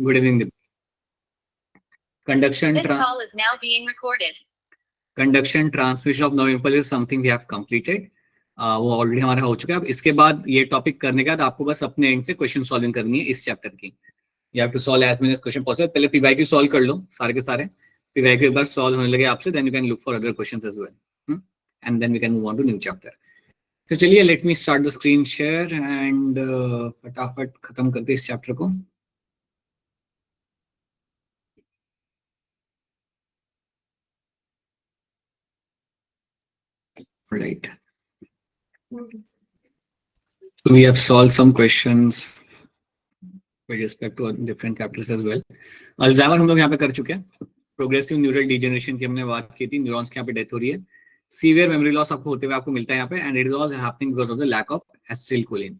Good evening. Conduction This call is now being recorded. Conduction transmission of no impulse is something we have completed. वो already हमारा हो चुका है। अब इसके बाद ये टॉपिक करने के बाद आपको बस अपने एंड से क्वेश्चन सॉल्विंग करनी है इस चैप्टर की। You have to solve as many question possible. पहले पीवाईक्यू सॉल्व कर लो सारे के सारे। पीवाईक्यू एक बार सॉल्व होने लगे आपसे, then you can look for other questions as well, and then we can move on to new chapter. तो चलिए, let me start the screen share and फटाफट खत्म करते इस चैप्टर को। Right. So we have solved some questions with respect to different chapters as well. Alzheimer हम लोग यहाँ पे कर चुके हैं। प्रोग्रेसिव न्यूरल डिजेनरेशन की हमने बात की थी। न्यूरॉन्स की यहाँ पे डेथ हो रही है। सीवियर मेमोरी लॉस आपको होते हुए आपको मिलता है यहाँ पे, and it is all happening because of the lack of acetylcholine.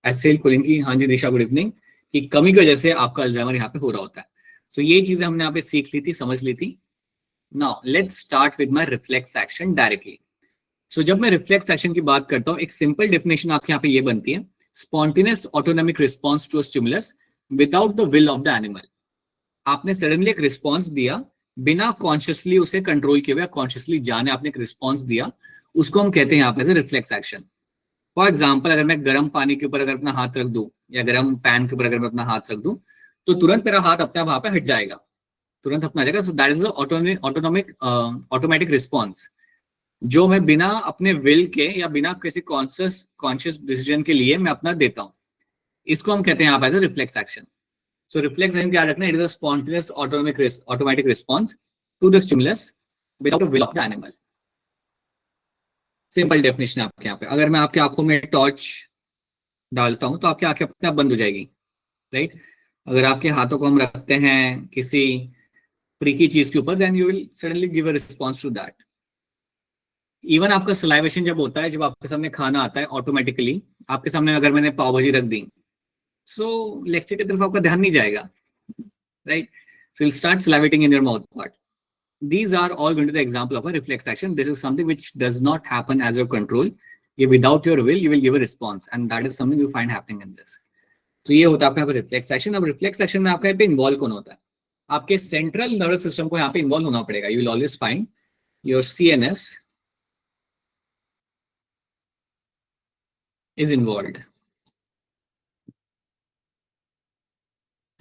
Acetylcholine की, हाँ जी दिशा, गुड इवनिंग, की कमी की वजह से आपका अल्जाइमर यहाँ पे हो रहा होता है। सो ये चीजें हमने यहाँ पे सीख ली थी, समझ ली थी। Now let's start with my reflex action directly. So जब मैं रिफ्लेक्स एक्शन की बात करता हूँ, एक सिंपल डेफिनेशन आपके यहाँ पे ये बनती है, spontaneous autonomic response to a stimulus without the will of the animal. आपने सडनली एक रिस्पॉन्स दिया बिना कॉन्शियसली उसे कंट्रोल किए हुए, कॉन्शियसली जाने आपने एक रिस्पॉन्स दिया, उसको हम कहते हैं यहाँ पे रिफ्लेक्स एक्शन। फॉर एग्जाम्पल, अगर मैं गर्म पानी के ऊपर अगर अपना हाथ रख दूं या गर्म पैन के ऊपर अगर मैं अपना हाथ रख दूं, तो तुरंत मेरा हाथ अपने आप वहां पे हट जाएगा, तुरंत अपना जाएगा। सो that is autonomic automatic response, जो मैं बिना अपने विल के या बिना किसी कॉन्शियस डिसीजन के लिए मैं अपना देता हूं। इसको हम कहते हैं यहाँ पे reflex action. So reflex action क्या रखना है? It is a spontaneous automatic response to the stimulus without the will of the animal. Simple definition आपके यहाँ पे। अगर मैं आपकी आंखों में टॉर्च डालता हूं तो आपकी आंखें अपने आप बंद हो जाएगी, राइट? अगर आपके हाथों को हम रखते हैं किसी प्रीकी चीज के ऊपर, then you will suddenly give a response to that. Even आपका सलाइवेशन जब होता है, जब आपके सामने खाना आता है, ऑटोमेटिकली आपके सामने अगर मैंने पाव भाजी रख दी, सो लेक्चर की तरफ आपका ध्यान नहीं जाएगा, right? So will start salivating in your mouth part. These are all going to the example of a reflex action. This is something which does not happen as your control. Without your will, you will give a response, and that is something you find happening in this. तो ये होता है आपका reflex action. अब reflex action में आपका यहाँ पे इन्वॉल्व कौन होता है? आपके सेंट्रल नर्वस सिस्टम को यहाँ पे इन्वॉल्व होना पड़ेगा। You will always find your CNS is involved.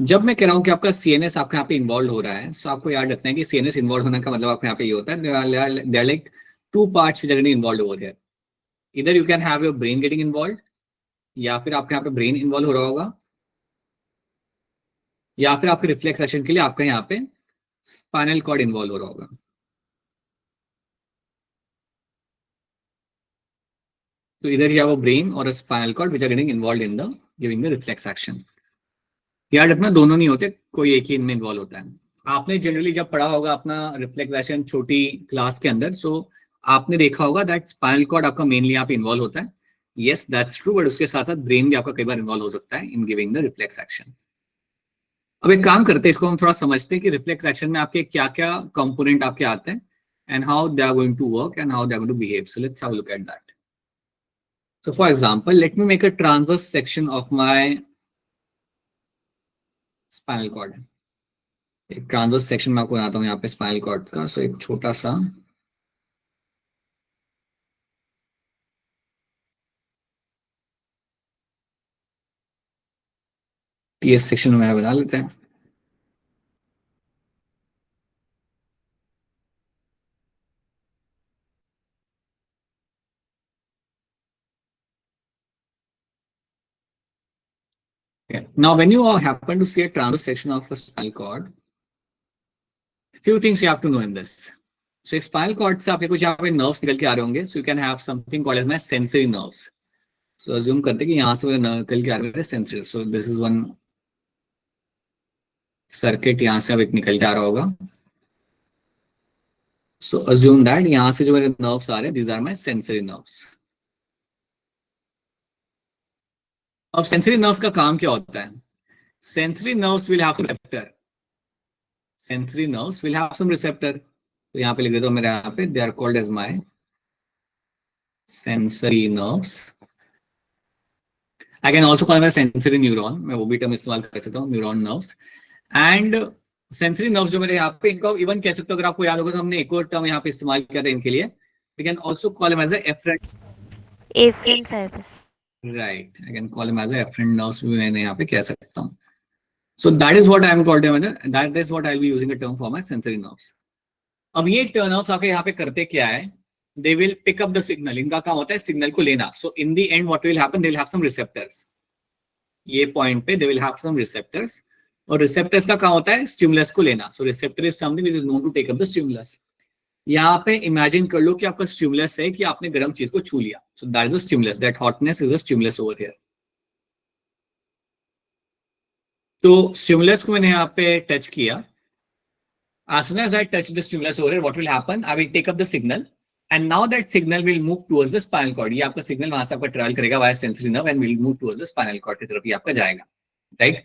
जब मैं कह रहा हूं कि आपका CNS आपके यहाँ पे इन्वॉल्व हो रहा है, सो आपको याद रखना है कि CNS इन्वॉल्व होने का मतलब आपके यहाँ पे ये होता है, there are like two parts which are getting involved over there. Either you can have your brain getting involved, या फिर आपके यहाँ पे ब्रेन इन्वॉल्व हो रहा होगा, या फिर आपके रिफ्लेक्स एक्शन के लिए आपका यहाँ पे स्पाइनल कॉर्ड इन्वॉल्व हो रहा होगा। So either you have a brain or a spinal cord which are getting involved in the giving the reflex action. याद रखना दोनों नहीं होते, कोई एक ही इनमें इन्वॉल्व होता है। आपने जनरली जब पढ़ा होगा अपना रिफ्लेक्स एक्शन छोटी क्लास के अंदर, सो आपने देखा होगा दैट स्पाइनल कॉर्ड आपका मेनली यहाँ पे इन्वॉल्व होता है। यस, दैट्स ट्रू, बट उसके साथ साथ ब्रेन भी आपका कई बार इन्वॉल्व हो सकता है in giving the reflex action. अब एक काम करते हैं, इसको हम थोड़ा समझते हैं कि रिफ्लेक्स एक्शन में आपके क्या क्या कंपोनेंट आपके आते हैं, and how they are going to work and how they are going to behave. So let's have a look at that. So for example, let me make a transverse section of my spinal cord. एक transverse section में आपको बनाता हूँ यहाँ पे spinal cord का। सो एक छोटा सा TS सेक्शन में बना लेते हैं। Okay. Now, when you happen to see a transverse section of a spinal cord, few things you have to know in this. So, एक spinal cord से आपके कुछ यहाँ पे nerves निकल के आ रहे होंगे. So, you can have something called as my sensory nerves. So, assume करते हैं कि यहाँ से मेरे nerve निकल के आ रहे हैं sensory. So, this is one circuit यहाँ से अब एक निकल के आ रहा होगा. So, assume that यहाँ से जो मेरे nerves आ रहे हैं, these are my sensory nerves. अब sensory nerves का काम क्या होता है? Sensory nerves will have some receptor. Sensory nerves will have some receptor. तो यहाँ पे लिख देता हूँ मेरे यहाँ पे, they are called as my sensory nerves. I can also call them a sensory neuron. मैं वो भी टर्म इस्तेमाल कर सकता हूँ, neuron nerves. And sensory nerves जो मेरे यहाँ पे, इनको इवन कह सकते हो, अगर आपको याद होगा तो हमने एक और टर्म यहाँ पे इस्तेमाल किया था इनके लिए, we can also call him as efferent nervous. Right, I can call him as efferent nerves भी मैंने यहाँ पे कह सकता हूँ. So that is what I am called, that is what I'll be using a term for my sensory nerves. अब ये nerves आपके यहाँ पे करते क्या है? They will pick up the signal. इनका काम होता है सिग्नल को लेना. So in the end what will happen? They will have some receptors. ये पॉइंट पे they will have some receptors. और receptors का काम होता है stimulus को लेना. So receptor is something which is known to take up the stimulus. यहाँ पे इमेजिन कर लो कि आपका स्टिमुलस है कि आपने गर्म चीज को छू लिया. So that is a stimulus. That hotness is a stimulus over here. तो स्टिमुलस को मैंने यहाँ पे टच किया. As soon as I touch the stimulus over here, what will happen? I will take up the signal, and now that signal will move towards the spinal cord. ये आपका signal वहां से आपका ट्रैवल करेगा via sensory nerve and will move towards the spinal cord की तरफ ये आपका जाएगा, राइट?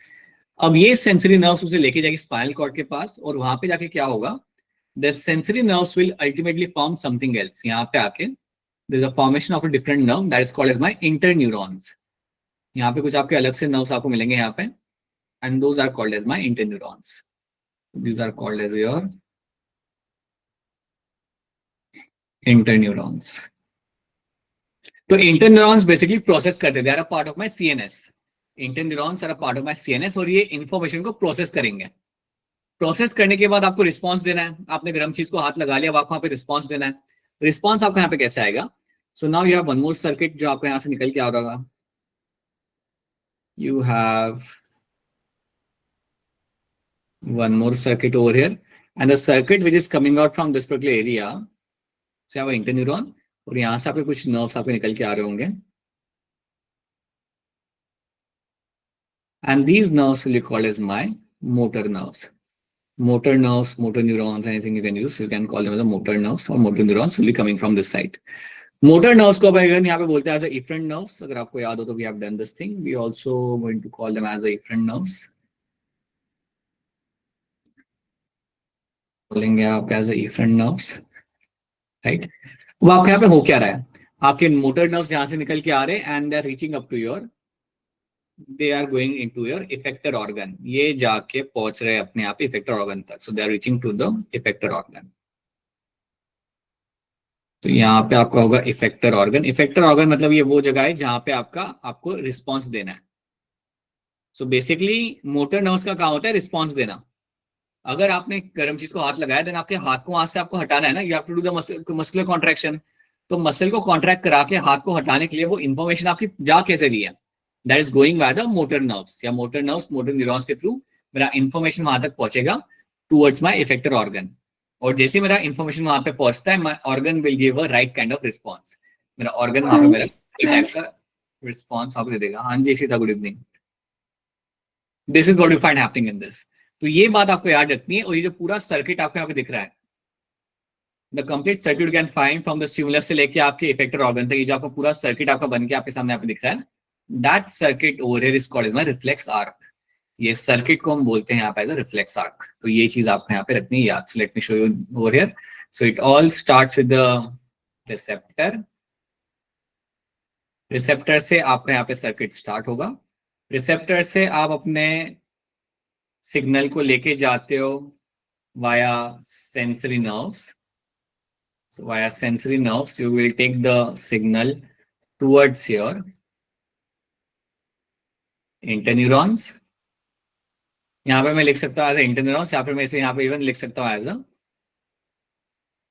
अब ये सेंसरी नर्व्स उसे लेके जाएगी स्पाइनल कॉर्ड के पास, और वहां पे जाके क्या होगा? The sensory nerves will ultimately form something else. यहाँ पे आके there is a formation of a different nerve that is called as my interneurons. यहाँ पे कुछ आपके अलग से नर्व्स आपको मिलेंगे यहाँ पे, and those are called as my interneurons. These are called as your interneurons. तो interneurons basically process करते हैं. They are a part of my CNS. Interneurons are a part of my CNS, और ये information को process करेंगे. Process करने के बाद आपको रिस्पॉन्स देना है. आपने गर्म चीज को हाथ लगा लिया, अब आपको यहाँ पे रिस्पॉन्स देना है. रिस्पॉन्स आपका यहाँ पे कैसे आएगा? So now you have one more circuit जो आपको यहाँ से निकल के आ रहा होगा. You have one more circuit over here, and the circuit which is coming out from this particular area, so you have an interneuron, और यहाँ से आपके कुछ nerves आपके निकल के आ रहे होंगे, and these nerves will be called as my motor nerves. Motor nerves, motor neurons, anything you can use, you can call them as the motor nerves, or motor neurons will be coming from this side. Motor nerves को अपन यहाँ पे बोलते हैं as a efferent nerves. अगर आपको याद हो तो we have done this thing. We also going to call them as a efferent nerves. बोलेंगे आप एज efferent nerves, राइट? अब आपके यहाँ पे हो क्या रहा है? आपके मोटर नर्व्स यहाँ से निकल के आ रहे हैं, and they are reaching up to your, they are going into your effector organ. ये जाके पहुंच रहे हैं अपने आप इफेक्टर ऑर्गन तक. So they are reaching to the effector organ. तो यहाँ पे आपका होगा इफेक्टर ऑर्गन. इफेक्टर ऑर्गन मतलब ये वो जगह है जहाँ पे आपको रिस्पॉन्स देना है. सो बेसिकली मोटर नर्व्स का काम होता है रिस्पॉन्स देना. अगर आपने गर्म चीज को हाथ लगाया, देन आपके हाथ को वहां से आपको हटाना है ना. You have to do the muscular contraction. तो मसल को कॉन्ट्रैक्ट करा के हाथ को हटाने के लिए वो इन्फॉर्मेशन आपकी जा कैसे रही है? That is going by the motor nerves, या मोटर नर्व्स, मोटर न्यूरॉन्स के थ्रू मेरा इन्फॉर्मेशन वहां तक पहुंचेगा टूवर्ड्स माय इफेक्टर ऑर्गन. और जैसे मेरा इन्फॉर्मेशन वहां पे पहुंचता है, my organ will give a right kind of response. मेरा ऑर्गन वहां पे मेरा टाइप का रिस्पॉन्स आपको दे देगा. हाँ जी Sita, good evening. This is what you find happening in this. तो ये बात आपको याद रखनी है. और ये जो पूरा सर्किट आपको यहाँ पे दिख रहा है, the complete circuit can find from the stimulus से लेके आपके इफेक्टर ऑर्गन तक, ये जो आपका पूरा सर्किट आपका बन के आपके सामने यहाँ पे दिख रहा है, that circuit over here is called as my reflex arc. ये सर्किट को हम बोलते हैं यहाँ पे एज अ रिफ्लेक्स आर्क. तो ये चीज आपको यहाँ पे रखनी है याद. सो let me show you over here. So it all starts with the receptor. Receptor से आपका यहाँ पे सर्किट स्टार्ट होगा. रिसेप्टर से आप अपने सिग्नल को लेके जाते हो via sensory nerves. So via sensory nerves, you will take the signal towards your interneurons. यहाँ पे मैं लिख सकता हूँ as a interneurons, या फिर मैं इसे यहाँ पे even लिख सकता हूँ as a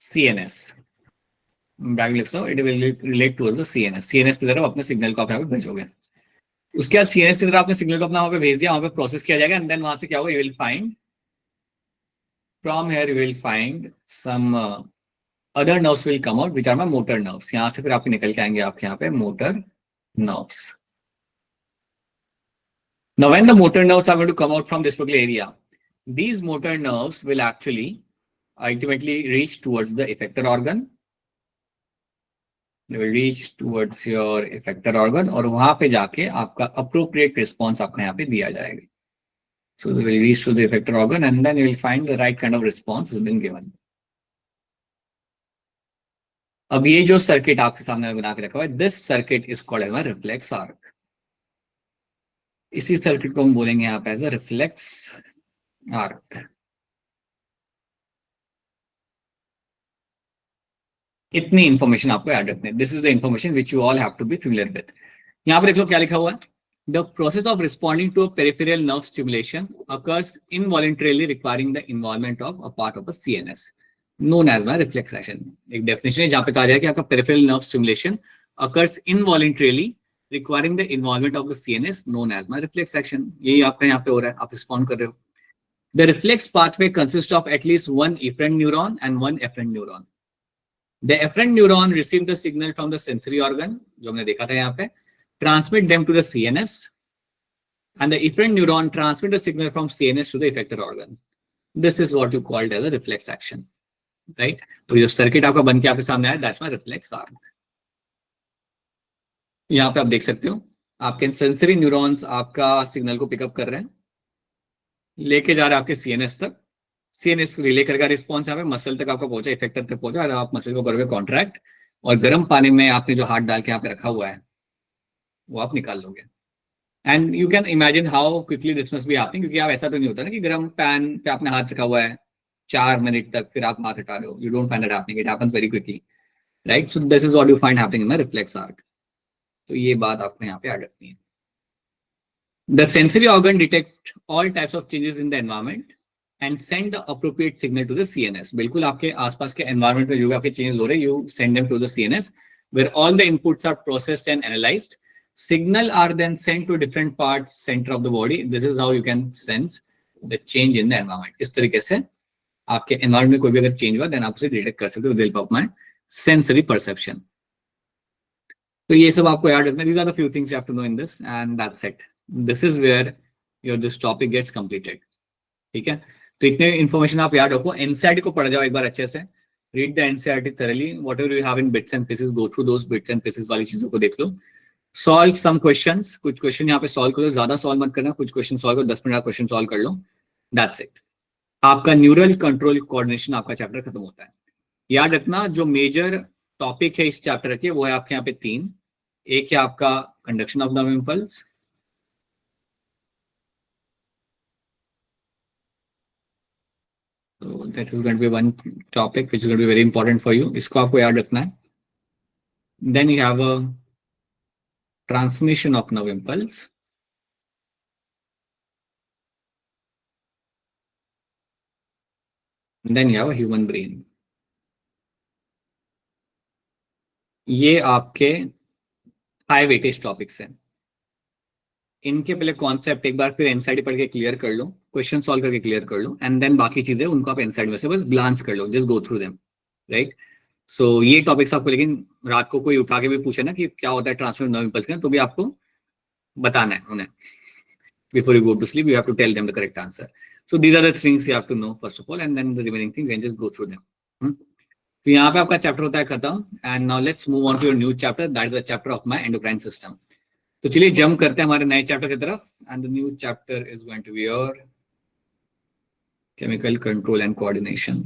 CNS. ब्रैकेट लिख सकता हूँ, it will relate towards the CNS. CNS की तरफ अपने सिग्नल को आप यहाँ पे भेजोगे. उसके बाद CNS की तरफ आपने सिग्नल को अपना वहाँ पे भेज दिया, वहाँ पे प्रोसेस किया जाएगा, एंड देन वहां से क्या होगा? You will find from here you will find some other nerves will come out which are my motor nerves. यहाँ से फिर आपके निकल के आएंगे आपके यहाँ पे motor nerves. Now when the motor nerves are going to come out from this particular area, these motor nerves will actually ultimately reach towards the effector organ. They will reach towards your effector organ, और वहां पे जाके आपका appropriate response आपका यहाँ पे दिया जाएगा. So they will reach to the effector organ, and then you will find the right kind of response has been given. अब ये जो सर्किट आपके सामने बना के रखा हुआ है, this circuit is called as my reflex arc. इसी सर्किट को हम बोलेंगे यहाँ पे एज अ रिफ्लेक्स आर्क। इतनी इंफॉर्मेशन आपको याद रखनी है। This is the information which you all have to be familiar with. यहाँ पर देख लो क्या लिखा हुआ है। The process of responding to a peripheral nerve stimulation occurs involuntarily requiring the involvement of a part of a CNS known as my reflex action। एक definition है जहां पे कहा जाए कि आपका peripheral nerve stimulation occurs involuntarily requiring the involvement of the CNS known as my reflex action। यही आपका यहाँ पे हो रहा है, आप रिस्पॉन्ड कर रहे हो। The reflex pathway consists of at least one efferent neuron and one efferent neuron। The efferent neuron receive the signal from the sensory organ, जो हमने देखा था यहाँ पे, transmit them to the CNS, and the efferent neuron transmit the signal from CNS to the effector organ। This is what you called as a reflex action, right? तो जो circuit आपका बन के आपके सामने आया, that's my reflex arm। यहाँ पे आप देख सकते हो आपके सेंसरी न्यूरॉन्स आपका सिग्नल को पिकअप कर रहे हैं, लेके जा रहे हैं आपके सीएनएस तक। सीएनएस रिले करके रिस्पॉन्स यहाँ पे मसल तक आपका पहुंचा, इफेक्टर तक पहुंचा, और आप मसल को करोगे कॉन्ट्रैक्ट, और गर्म पानी में आपने जो हाथ डाल के यहाँ पे रखा हुआ है वो आप निकाल लोगे। And you can imagine how quickly this must be happening, क्योंकि आप ऐसा तो नहीं होता ना कि गर्म पैन पे आपने हाथ रखा हुआ है 4 मिनट तक फिर आप हाथ हटा रहे हो। You don't find it happening, it happens very quickly, right? So this is what you find happening in the reflex arc. तो ये बात आपको यहाँ पे याद रखनी है। The sensory organ detect all types of changes in the environment and send the appropriate signal to the CNS। बिल्कुल आपके आसपास के environment में जो भी आपके changes हो रहे हैं, you send them to the CNS where all the inputs are processed and analyzed। Signal are then sent to different parts center of the body। This is how you can sense the change in the environment। इस तरीके से आपके environment में कोई भी अगर change हुआ then आप उसे detect कर सकते हो with the help of my sensory perception। तो ये सब आपको याद रखना। These are the few things you have to know in this and that's it। This is where your this topic gets completed। ठीक है, तो इतने इंफॉर्मेशन आप याद रखो। एनसीईआरटी को पढ़ जाओ एक बार अच्छे से, read the NCERT thoroughly, whatever you have in bits and pieces, go through those bits and pieces वाली चीजों को देख लो। सॉल्व सम क्वेश्चंस, कुछ क्वेश्चन यहाँ पे सॉल्व करो, ज्यादा सॉल्व मत करना, कुछ क्वेश्चन सॉल्व करो, 10 मिनट का क्वेश्चन सॉल्व कर लो, दैट्स इट। आपका न्यूरल कंट्रोल कोऑर्डिनेशन आपका चैप्टर खत्म होता है। याद रखना जो मेजर टॉपिक है इस चैप्टर के वो है आपके यहाँ पे 3। एक है आपका conduction of nerve impulse, so that is going to be one topic which is going to be very important for you। इसको आपको याद रखना है। Then you have a transmission of nerve impulse, and then you have a human brain। ये आपके high weightage topics हैं। इनके पहले कॉन्सेप्ट एक बार फिर एनसीईआरटी पढ़ के क्लियर कर लो, क्वेश्चन सॉल्व करके क्लियर कर लो, एंड देन बाकी चीजें उनको आप एनसीईआरटी में से बस ग्लांस कर लो, just go through them, right? So ये टॉपिक्स आपको, लेकिन रात को कोई उठा के भी पूछे ना कि क्या होता है ट्रांसफर नर्व इंपल्स का, तो भी आपको बताना है उन्हें। Before you go to sleep, you have to tell them the correct answer। So these are the things you have to know first of all, and then the remaining things you can just go through them। तो यहाँ पे आपका chapter होता है खत्म, and now let's move on to your new chapter, that is the chapter of my endocrine system. तो चलिए jump करते हैं हमारे नए चैप्टर की तरफ, and the new chapter is going to be your chemical control and coordination.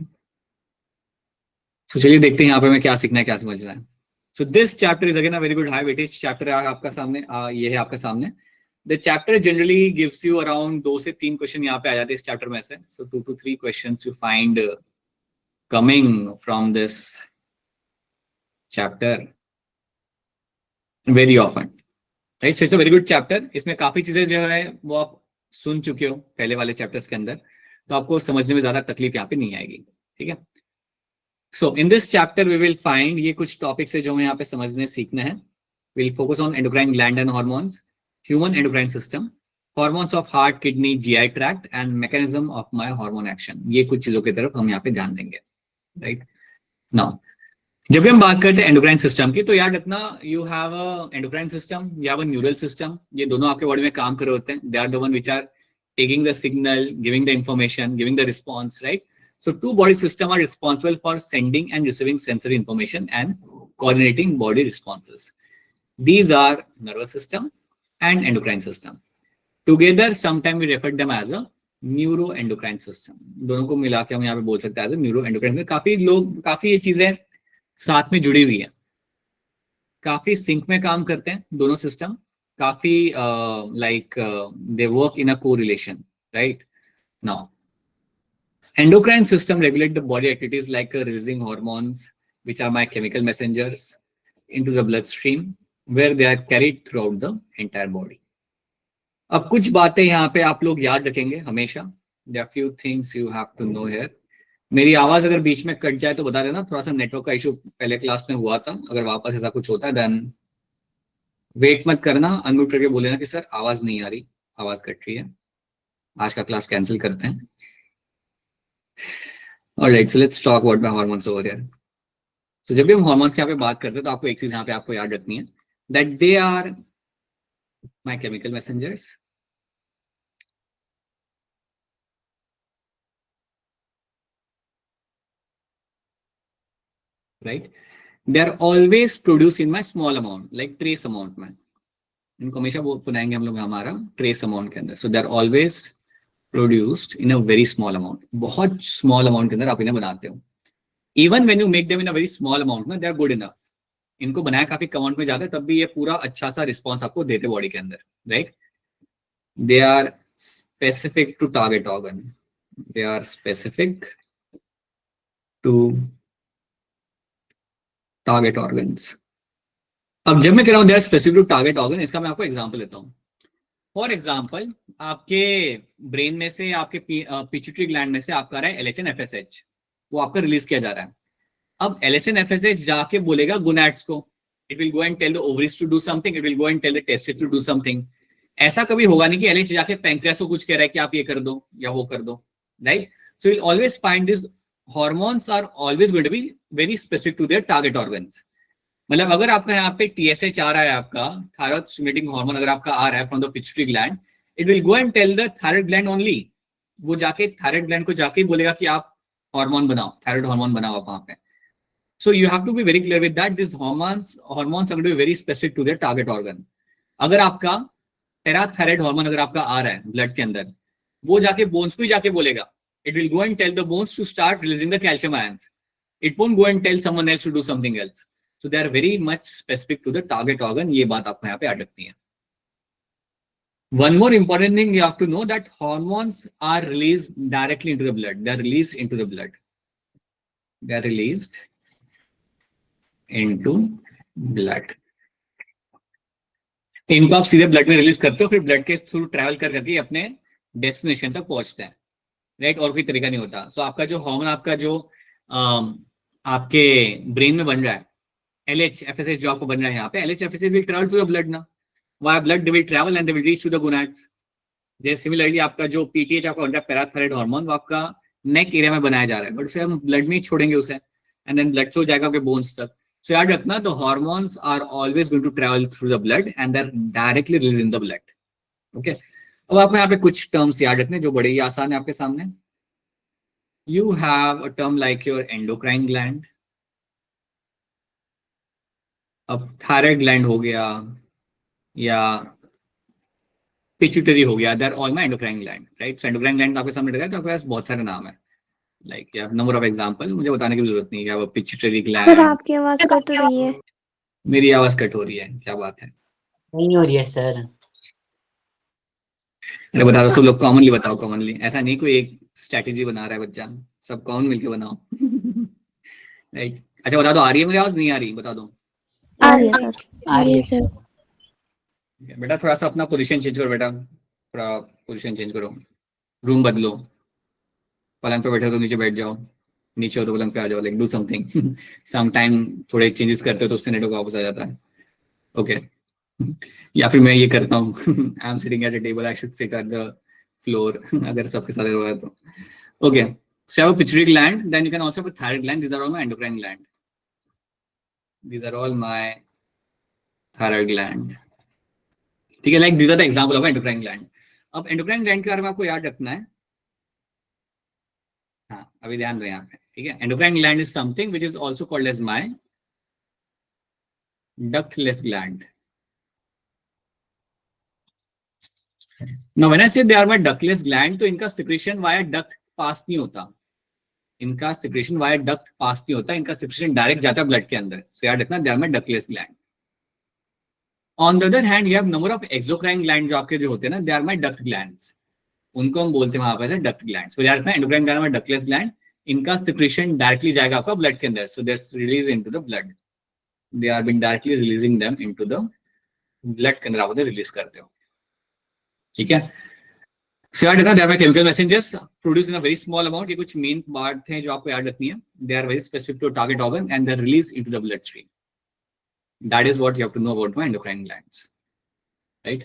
तो चलिए देखते हैं यहाँ पे हमें क्या सीखना है, क्या समझना है। So this chapter is again a very good high weightage chapter है आपका सामने। ये है आपका सामने। The chapter generally gives you around 2 से 3 क्वेश्चन यहाँ पे आ जाते हैं इस चैप्टर में से। सो 2 to 3 questions you find coming from this chapter very often, right? So it's a very good chapter. इसमें काफी चीजें जो है वो आप सुन चुके हो पहले वाले चैप्टर्स के अंदर, तो आपको समझने में ज्यादा तकलीफ यहाँ पे नहीं आएगी, ठीक है? So in this chapter we will find, ये कुछ टॉपिक्स है जो हमें यहाँ पे समझने सीखना है। Will focus on endocrine gland and hormones, human endocrine system, hormones of heart, kidney, GI tract, and mechanism of my hormone action. ये कुछ चीजों की तरफ हम यहाँ पे ध्यान देंगे, राइट? नाउ जब भी हम बात करते हैं एंडोक्राइन सिस्टम की, तो याद रखना you have a endocrine system, you have a neural system. ये दोनों आपके बॉडी में काम कर रहे होते हैं। They are the one which are taking the signal, giving the information, giving the response, right? So two body systems are responsible for sending and receiving sensory information and coordinating body responses। These are nervous system and endocrine system। Together, sometimes we refer them as a neuroendocrine system। दोनों को मिला के हम यहाँ पे बोल सकते हैं as a neuroendocrine। काफी लोग, काफी ये चीजें साथ में जुड़ी हुई है, काफी सिंक में काम करते हैं दोनों सिस्टम, काफी like they work in a correlation, right? Now Endocrine system regulate the body activities like releasing hormones, which are my chemical messengers, into the bloodstream, where they are carried throughout the entire body. अब कुछ बातें यहाँ पे आप लोग याद रखेंगे हमेशा. There are few things you have to know here. मेरी आवाज अगर बीच में कट जाए तो बता देना, थोड़ा सा नेटवर्क का इशू पहले क्लास में हुआ था. अगर वापस ऐसा कुछ होता है देन वेट मत करना, अनम्यूट करके बोले ना कि सर आवाज नहीं आ रही, आवाज कट रही है, आज का क्लास कैंसिल करते हैं. Alright, so let's talk about my hormones over here. So जब भी हम हार्मोन्स की यहाँ पे बात करते हैं तो आपको एक चीज यहाँ पे आपको याद रखनी है, that they are my chemical messengers. Right, they are always produced in my small amount, like trace amount में. इनको हमेशा वो बनाएंगे हम लोग हमारा trace amount के अंदर. So they are always produced in a very small amount. बहुत small amount के अंदर आप इन्हें बनाते हो. Even when you make them in a very small amount में, they are good enough. इनको बनाया काफी कम amount में जाता है तब भी ये पूरा अच्छा सा रिस्पॉन्स आपको देते बॉडी के अंदर. Right? They are specific to target organ. They are specific to target organs. अब जब मैं कह रहा हूं they are specific to target organ, इसका मैं आपको एग्जांपल देता हूं. फॉर एग्जांपल, आपके ब्रेन में से, आपके पिट्यूटरी ग्लैंड में से आपका रहा है LHN FSH, वो आपका रिलीज किया जा रहा है. अब LHN FSH जाके बोलेगा गोनैड्स को, it will go and tell the ovaries to do something, it will go and tell the testis to do something. ऐसा कभी होगा नहीं कि LH जाके पैंक्रियास को कुछ कह रहा है कि आप ये कर दो या वो कर दो. Right, so will always find this hormones are always going to be very specific to their target organs. मतलब अगर आपका यहाँ पे TSH आ रहा है, आपका थायराइड स्टिमुलेटिंग हार्मोन अगर आपका आ रहा है from the pituitary gland, it will go and tell the thyroid gland only. वो जाके थायराइड ग्लैंड को जाके बोलेगा कि आप हार्मोन बनाओ, थायराइड हार्मोन बनाओ आप वहां पे. So you have to be very clear with that this hormones are going to be very specific to their target organ. अगर आपका पैराथायराइड हार्मोन अगर आपका आ रहा है ब्लड के अंदर, वो जाके बोन्स को ही जाके बोलेगा. It will go and tell the bones to start releasing the calcium ions. It won't go and tell someone else to do something else. So they are very much specific to the target organ. ये बात आपको यहाँ पे याद रखनी है. One more important thing you have to know that hormones are released directly into the blood. They are released into the blood. They are released into blood. इनको आप सीधे ब्लड में रिलीज करते हो, फिर ब्लड के थ्रू ट्रैवल कर करके अपने डेस्टिनेशन तक पहुंचते हैं. राइट, और कोई तरीका नहीं होता. सो आपका जो हार्मोन, आपका जो आपके ब्रेन में बन रहा है LH FSH जो आपको बन रहा है यहाँ पे, LH FSH will travel to the blood ना, via blood they will travel and they will reach to the gonads. जैसे सिमिलरली आपका जो PTH आपका बन रहा है पैराथायराइड हार्मोन, वो आपका नेक एरिया में बनाया जा रहा है, बट उसे हम ब्लड में ही छोड़ेंगे उसे, एंड देन ब्लड से हो जाएगा आपके बोन्स तक. सो याद रखना, the hormones are always going to travel through the blood and they are directly release in the blood. Okay, अब आपको यहाँ पे कुछ टर्म्स याद रखने जो बड़े ही आसान है आपके सामने. You have a term like your endocrine gland. अब थायराइड ग्लैंड हो गया या पिट्यूटरी हो गया, they are all my endocrine gland. Right, so endocrine gland आपके सामने लगा तो आपके पास बहुत सारे नाम है, like you have number of example. मुझे बताने की जरूरत नहीं है. You have a pituitary gland. Sir आपकी आवाज कट रही है. मेरी आवाज कट हो रही है, क्या बात है? नहीं हो रही है सर. अरे बता दो सब लोग, कॉमनली बताओ. कॉमनली ऐसा नहीं कोई एक स्ट्रेटेजी बना रहा है बच्चा, सब कॉमन मिलके बनाओ. राइट, अच्छा बता दो, आ रही है मेरी आवाज, नहीं आ रही? बता दो. आ रही है सर. आ रही है सर. बेटा थोड़ा सा अपना पोजीशन चेंज करो, बेटा थोड़ा पोजीशन चेंज करो, रूम बदलो. पलंग पे बैठे हो तो नीचे बैठ जाओ, नीचे हो तो पलंग पे आ जाओ, like do something. Some time थोड़े चेंजेस करते हो तो उससे नेटवर्क वापस आ जाता है. ओके, या फिर मैं ये करता हूँ, I am sitting at a table, I should sit at the floor, अगर सबके साथ होगा तो. Okay, so you have a pituitary gland, then you can also have a thyroid gland. These are all my endocrine gland. These are all my thyroid gland. ठीक है, like these are the example of endocrine gland. अब endocrine gland के बारे में आपको याद रखना है. हाँ, अभी ध्यान दो यहाँ पे, ठीक है. Endocrine gland is something which is also called as my ductless gland. Now when I say they are my ductless gland, तो इनका secretion via duct पास नहीं होता. इनका सिक्रेशन वाया डक्ट पास नहीं होता, इनका सिक्रेशन डायरेक्ट जाता है ब्लड के अंदर. सो याद रखना, they are my ductless gland. On the other hand you have number of exocrine gland, जो आपके जो होते हैं ना, they are my duct glands. उनको हम बोलते हैं वहां पर डक्ट ग्लैंड्स। याद रखना एंडोक्राइन ग्लैंड में डक्टलेस ग्लैंड, इनका सिक्रीशन डायरेक्टली जाएगा आपका ब्लड के अंदर, so that's release into the blood, they are being directly releasing them into the blood के अंदर आप उन्हें रिलीज करते हो, ठीक है। So याद रखना there are chemical messengers produced in a very small amount, ये कुछ मेन पार्ट हैं जो आपको याद रखनी है, they are very specific to a target organ and they are released into the bloodstream. That is what you have to know about my endocrine glands, right?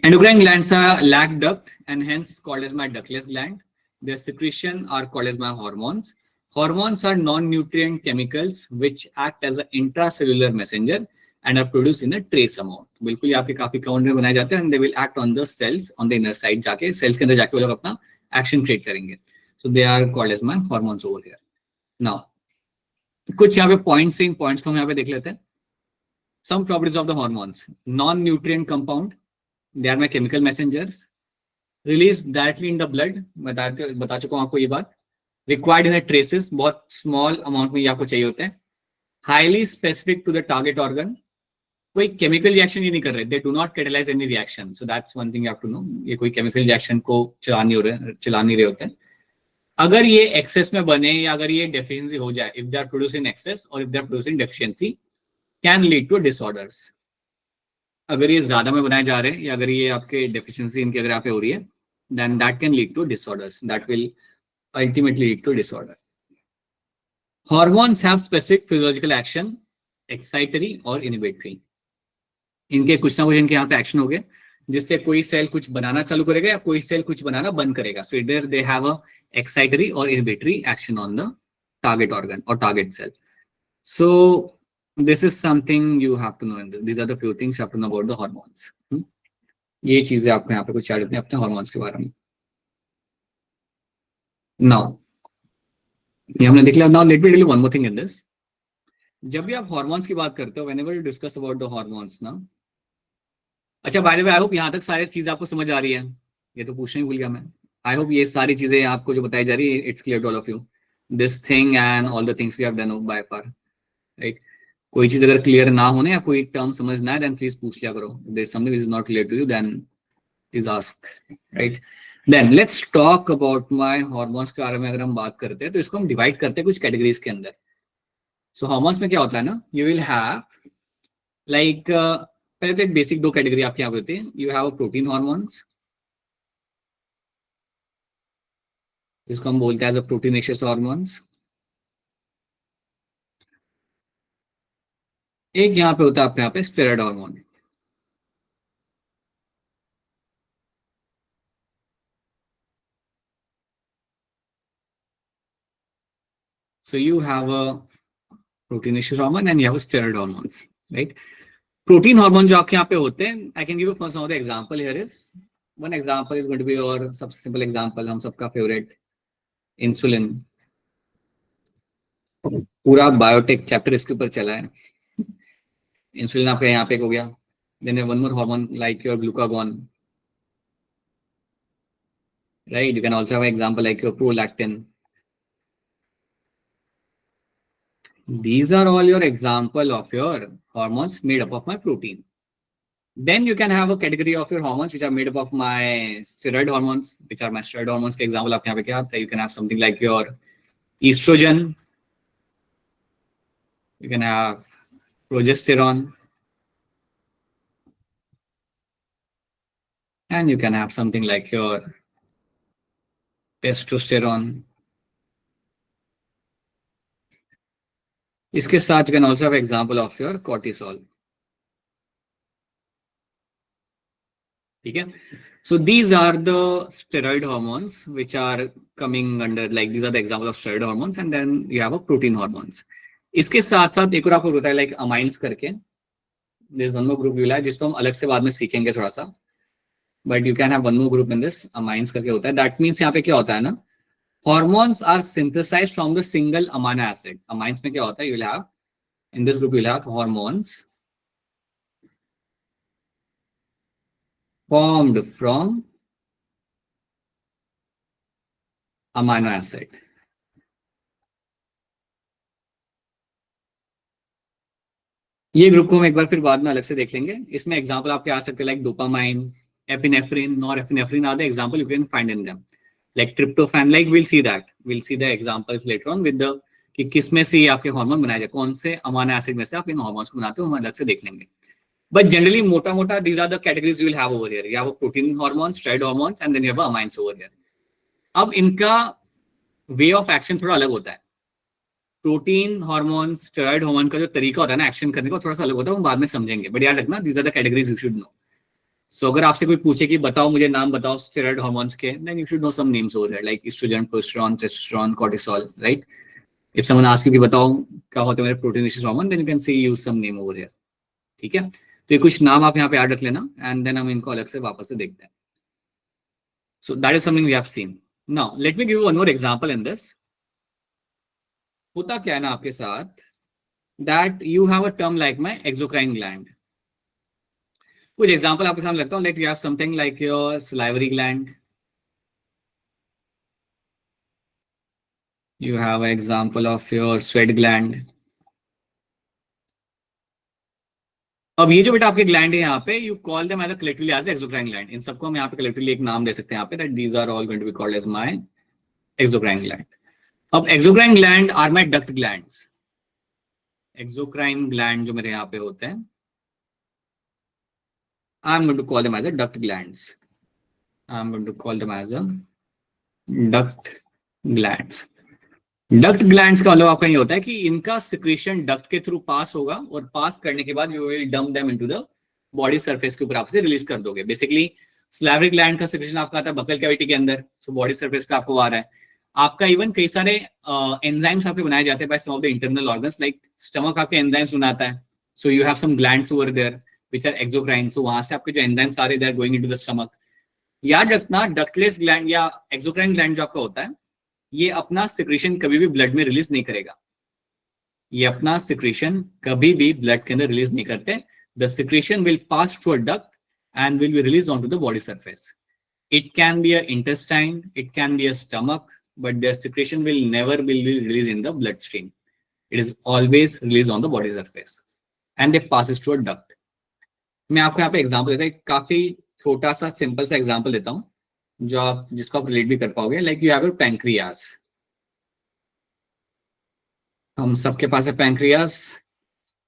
Endocrine glands are lack duct and hence called as my ductless gland. Their secretion are called as my hormones. Hormones are non-nutrient chemicals which act as an intracellular messenger and are produced in a trace amount. बिल्कुल आपके काफी count में बनाए जाते हैं and they will act on the cells on the inner side, जाके cells के अंदर जाके वो लोग अपना action create करेंगे. So they are called as my hormones over here. Now कुछ यहाँ पे points हैं, इन points को हम यहाँ पे देख लेते हैं. Some properties of the hormones: non-nutrient compound, they are my chemical messengers, released directly in the blood, बता चुका हूँ आपको ये बात. Required in the traces, बहुत small amount में ये आपको चाहिए होते हैं. Highly specific to the target organ, कोई केमिकल रिएक्शन ही नहीं कर रहे, they do not catalyse any reaction, so that's one thing you have to know, ये कोई केमिकल रिएक्शन को चला नहीं रहे होते हैं. अगर ये एक्सेस में बने या अगर ये डेफिशिएंसी हो जाए, if they are producing excess और if they are producing deficiency, can lead to disorders. अगर ये ज्यादा में बनाए जा रहे हैं या अगर ये आपके डेफिशिएंसी इनकी अगर यहाँ पे हो रही है, then that can lead to disorders, that will ultimately lead to disorder. Hormones have specific physiological action, excitatory और inhibitory. इनके कुछ ना कुछ इनके यहाँ पे एक्शन हो गए जिससे कोई सेल कुछ बनाना चालू करेगा या कोई सेल कुछ बनाना बंद करेगा. So either they have a excitatory or inhibitory action on the target organ or target cell. So this is something you have to know. These are the few things you have to know about the hormones. ये चीजें आपको यहाँ पे कुछ याद रखनी है अपने हॉर्मोन्स के बारे में. Now ये हमने देख लिया. Now let me tell you one more thing in this. जब भी आप हार्मोन्स की बात करते हो, whenever you discuss about the hormones ना, अच्छा by the way I hope यहाँ तक सारी चीज आपको समझ आ रही है, ये तो पूछना ही भूल गया मैं. आई होप ये सारी चीजें आपको जो बताई जा रही है, it's clear to all of you, this thing and all the things we have done by far, right. कोई चीज अगर क्लियर ना होने या कोई टर्म समझना है, देन प्लीज पूछ लिया करो. There is something which is not clear to you, then please ask, right. Then let's talk about my hormones के बारे में. अगर हम बात करते हैं तो इसको हम डिवाइड करते हैं कुछ कैटेगरीज के अंदर. सो हार्मोन्स में क्या होता है ना, यू विल हैव लाइक पहले तो एक बेसिक दो कैटेगरी आपके यहाँ पे होती है. यू हैव प्रोटीन हार्मोन्स, इसको हम बोलते हैं एज अ प्रोटीनेशियस हार्मोन्स. एक यहाँ पे होता है आपके यहाँ पे steroid hormone. So you have a proteinaceous hormone and you have a steroid hormones, right? Protein hormone जो आपके यहाँ पे होते हैं, I can give you some of the example here is, one example is going to be your सबसे simple example, हम सबका favorite insulin. पूरा बायोटेक चैप्टर इसके ऊपर चला है. इंसुलिन आपके यहाँ पे हो गया. Then one more hormone like your glucagon, right? You can also have an example like your prolactin. These are all your example of your hormones made up of my protein. Then you can have a category of your hormones which are made up of my steroid hormones, which are my steroid hormones. के example आपके यहाँ पे क्या आता है? You can have something like your estrogen. You can have progesterone. And you can have something like your testosterone. इसके साथ you can also have example of your cortisol. ठीक है? So these are the steroid hormones which are coming under, like these are the example of steroid hormones, and then you have a protein hormones. इसके साथ साथ एक और आपको होता है like amines करके. There's one more group you will have जिसको हम अलग से बाद में सीखेंगे थोड़ा सा. But you can have one more group in this, amines करके होता है. That means यहाँ पे क्या होता है ना, hormones are synthesized from the single amino acid. Amines में क्या होता है, you will have in this group you will have hormones formed from amino acid. ये ग्रुप को हम एक बार फिर बाद में अलग से देख लेंगे. इसमें एग्जांपल आपके आ सकते हैं like dopamine, epinephrine, norepinephrine are the example you can find in them. Like tryptophan, like we'll see the examples later on with the कि किस में से ये आपके हार्मोन बनाए जाए, कौन से अमाइनो एसिड में से आप इन हार्मोन्स को बनाते हो, हम अलग से देख लेंगे. But generally, mota, these are the categories you will have over here. You have a protein hormones, steroid hormones, and then you have amines over here. अब इनका way of action थोड़ा अलग होता है. प्रोटीन हार्मोन, स्टेरॉइड हार्मोन का जो तरीका होता है ना एक्शन करने का, थोड़ा सा अलग होता है, हम बाद में समझेंगे. बट याद रखना, these are the categories you should know. So अगर आपसे कोई पूछे कि बताओ मुझे नाम बताओ स्टेरॉइड हार्मोन्स के, then you should know some names over here like estrogen, progesterone, testosterone, cortisol, right? If someone asks you कि बताओ क्या होते हैं मेरे protein rich hormone, then you can say use some name over here. ठीक है, तो ये कुछ नाम आप यहाँ पे ऐड रख लेना, एंड देन हम इनको अलग से वापस से देखते हैं. So that is something we have seen. Now let me give you one more example in this. होता क्या है ना आपके साथ, that you have a term like my exocrine gland. कुछ एग्जांपल आपके सामने लगता हूँ, like you have something like your salivary gland, you have an example of your sweat gland. अब ये जो बेटा आपके ग्लैंड है यहाँ पे, you call them as collectively as exocrine gland. इन सबको हम यहाँ पे कलेक्टिवली एक नाम दे सकते हैं यहाँ पे, that these are all going to be called as my exocrine gland. अब exocrine gland are my duct glands. Exocrine gland जो मेरे यहाँ पे होते हैं, I am going to call them as a duct glands. I am going to call them as a duct glands. डक्ट ग्लैंड्स का मतलब आपका ये होता है कि इनका सिक्रीशन डक्ट के थ्रू पास होगा, और पास करने के बाद you will dump them into the body surface के ऊपर आप से रिलीज कर दोगे. बेसिकली सलाइवरी ग्लैंड का सिक्रीशन आपका आता है बकल कैविटी के अंदर, सो बॉडी सरफेस पे आपको आ रहा है. आपका इवन कई सारे एंजाइम्स आपके बनाए जाते हैं by some of the internal organs, like stomach आपके एंजाइम्स बनाता है, so you have some glands over there which are exocrine. So वहां से आपके जो एंजाइम्स आ रहे हैं they are going into the stomach. याद रखना, डक्टलेस ग्लैंड या एक्सोक्राइन ग्लैंड जो आपका होता है, ये अपना सिक्रीशन कभी भी ब्लड में रिलीज नहीं करेगा. ये अपना सिक्रीशन कभी भी ब्लड के अंदर रिलीज नहीं करते. The secretion will pass through a duct and will be release on to the body surface. It can be a intestine, it can be a stomach, but their secretion will never will be release in the blood stream. It is always release on the body surface and they passes through a duct. मैं आपको यहाँ पे example देता हूँ, काफी छोटा सा simple सा एग्जाम्पल देता हूँ जो आप जिसको आप रिलेट भी कर पाओगे. Like you have your pancreas. हम सबके पास है pancreas.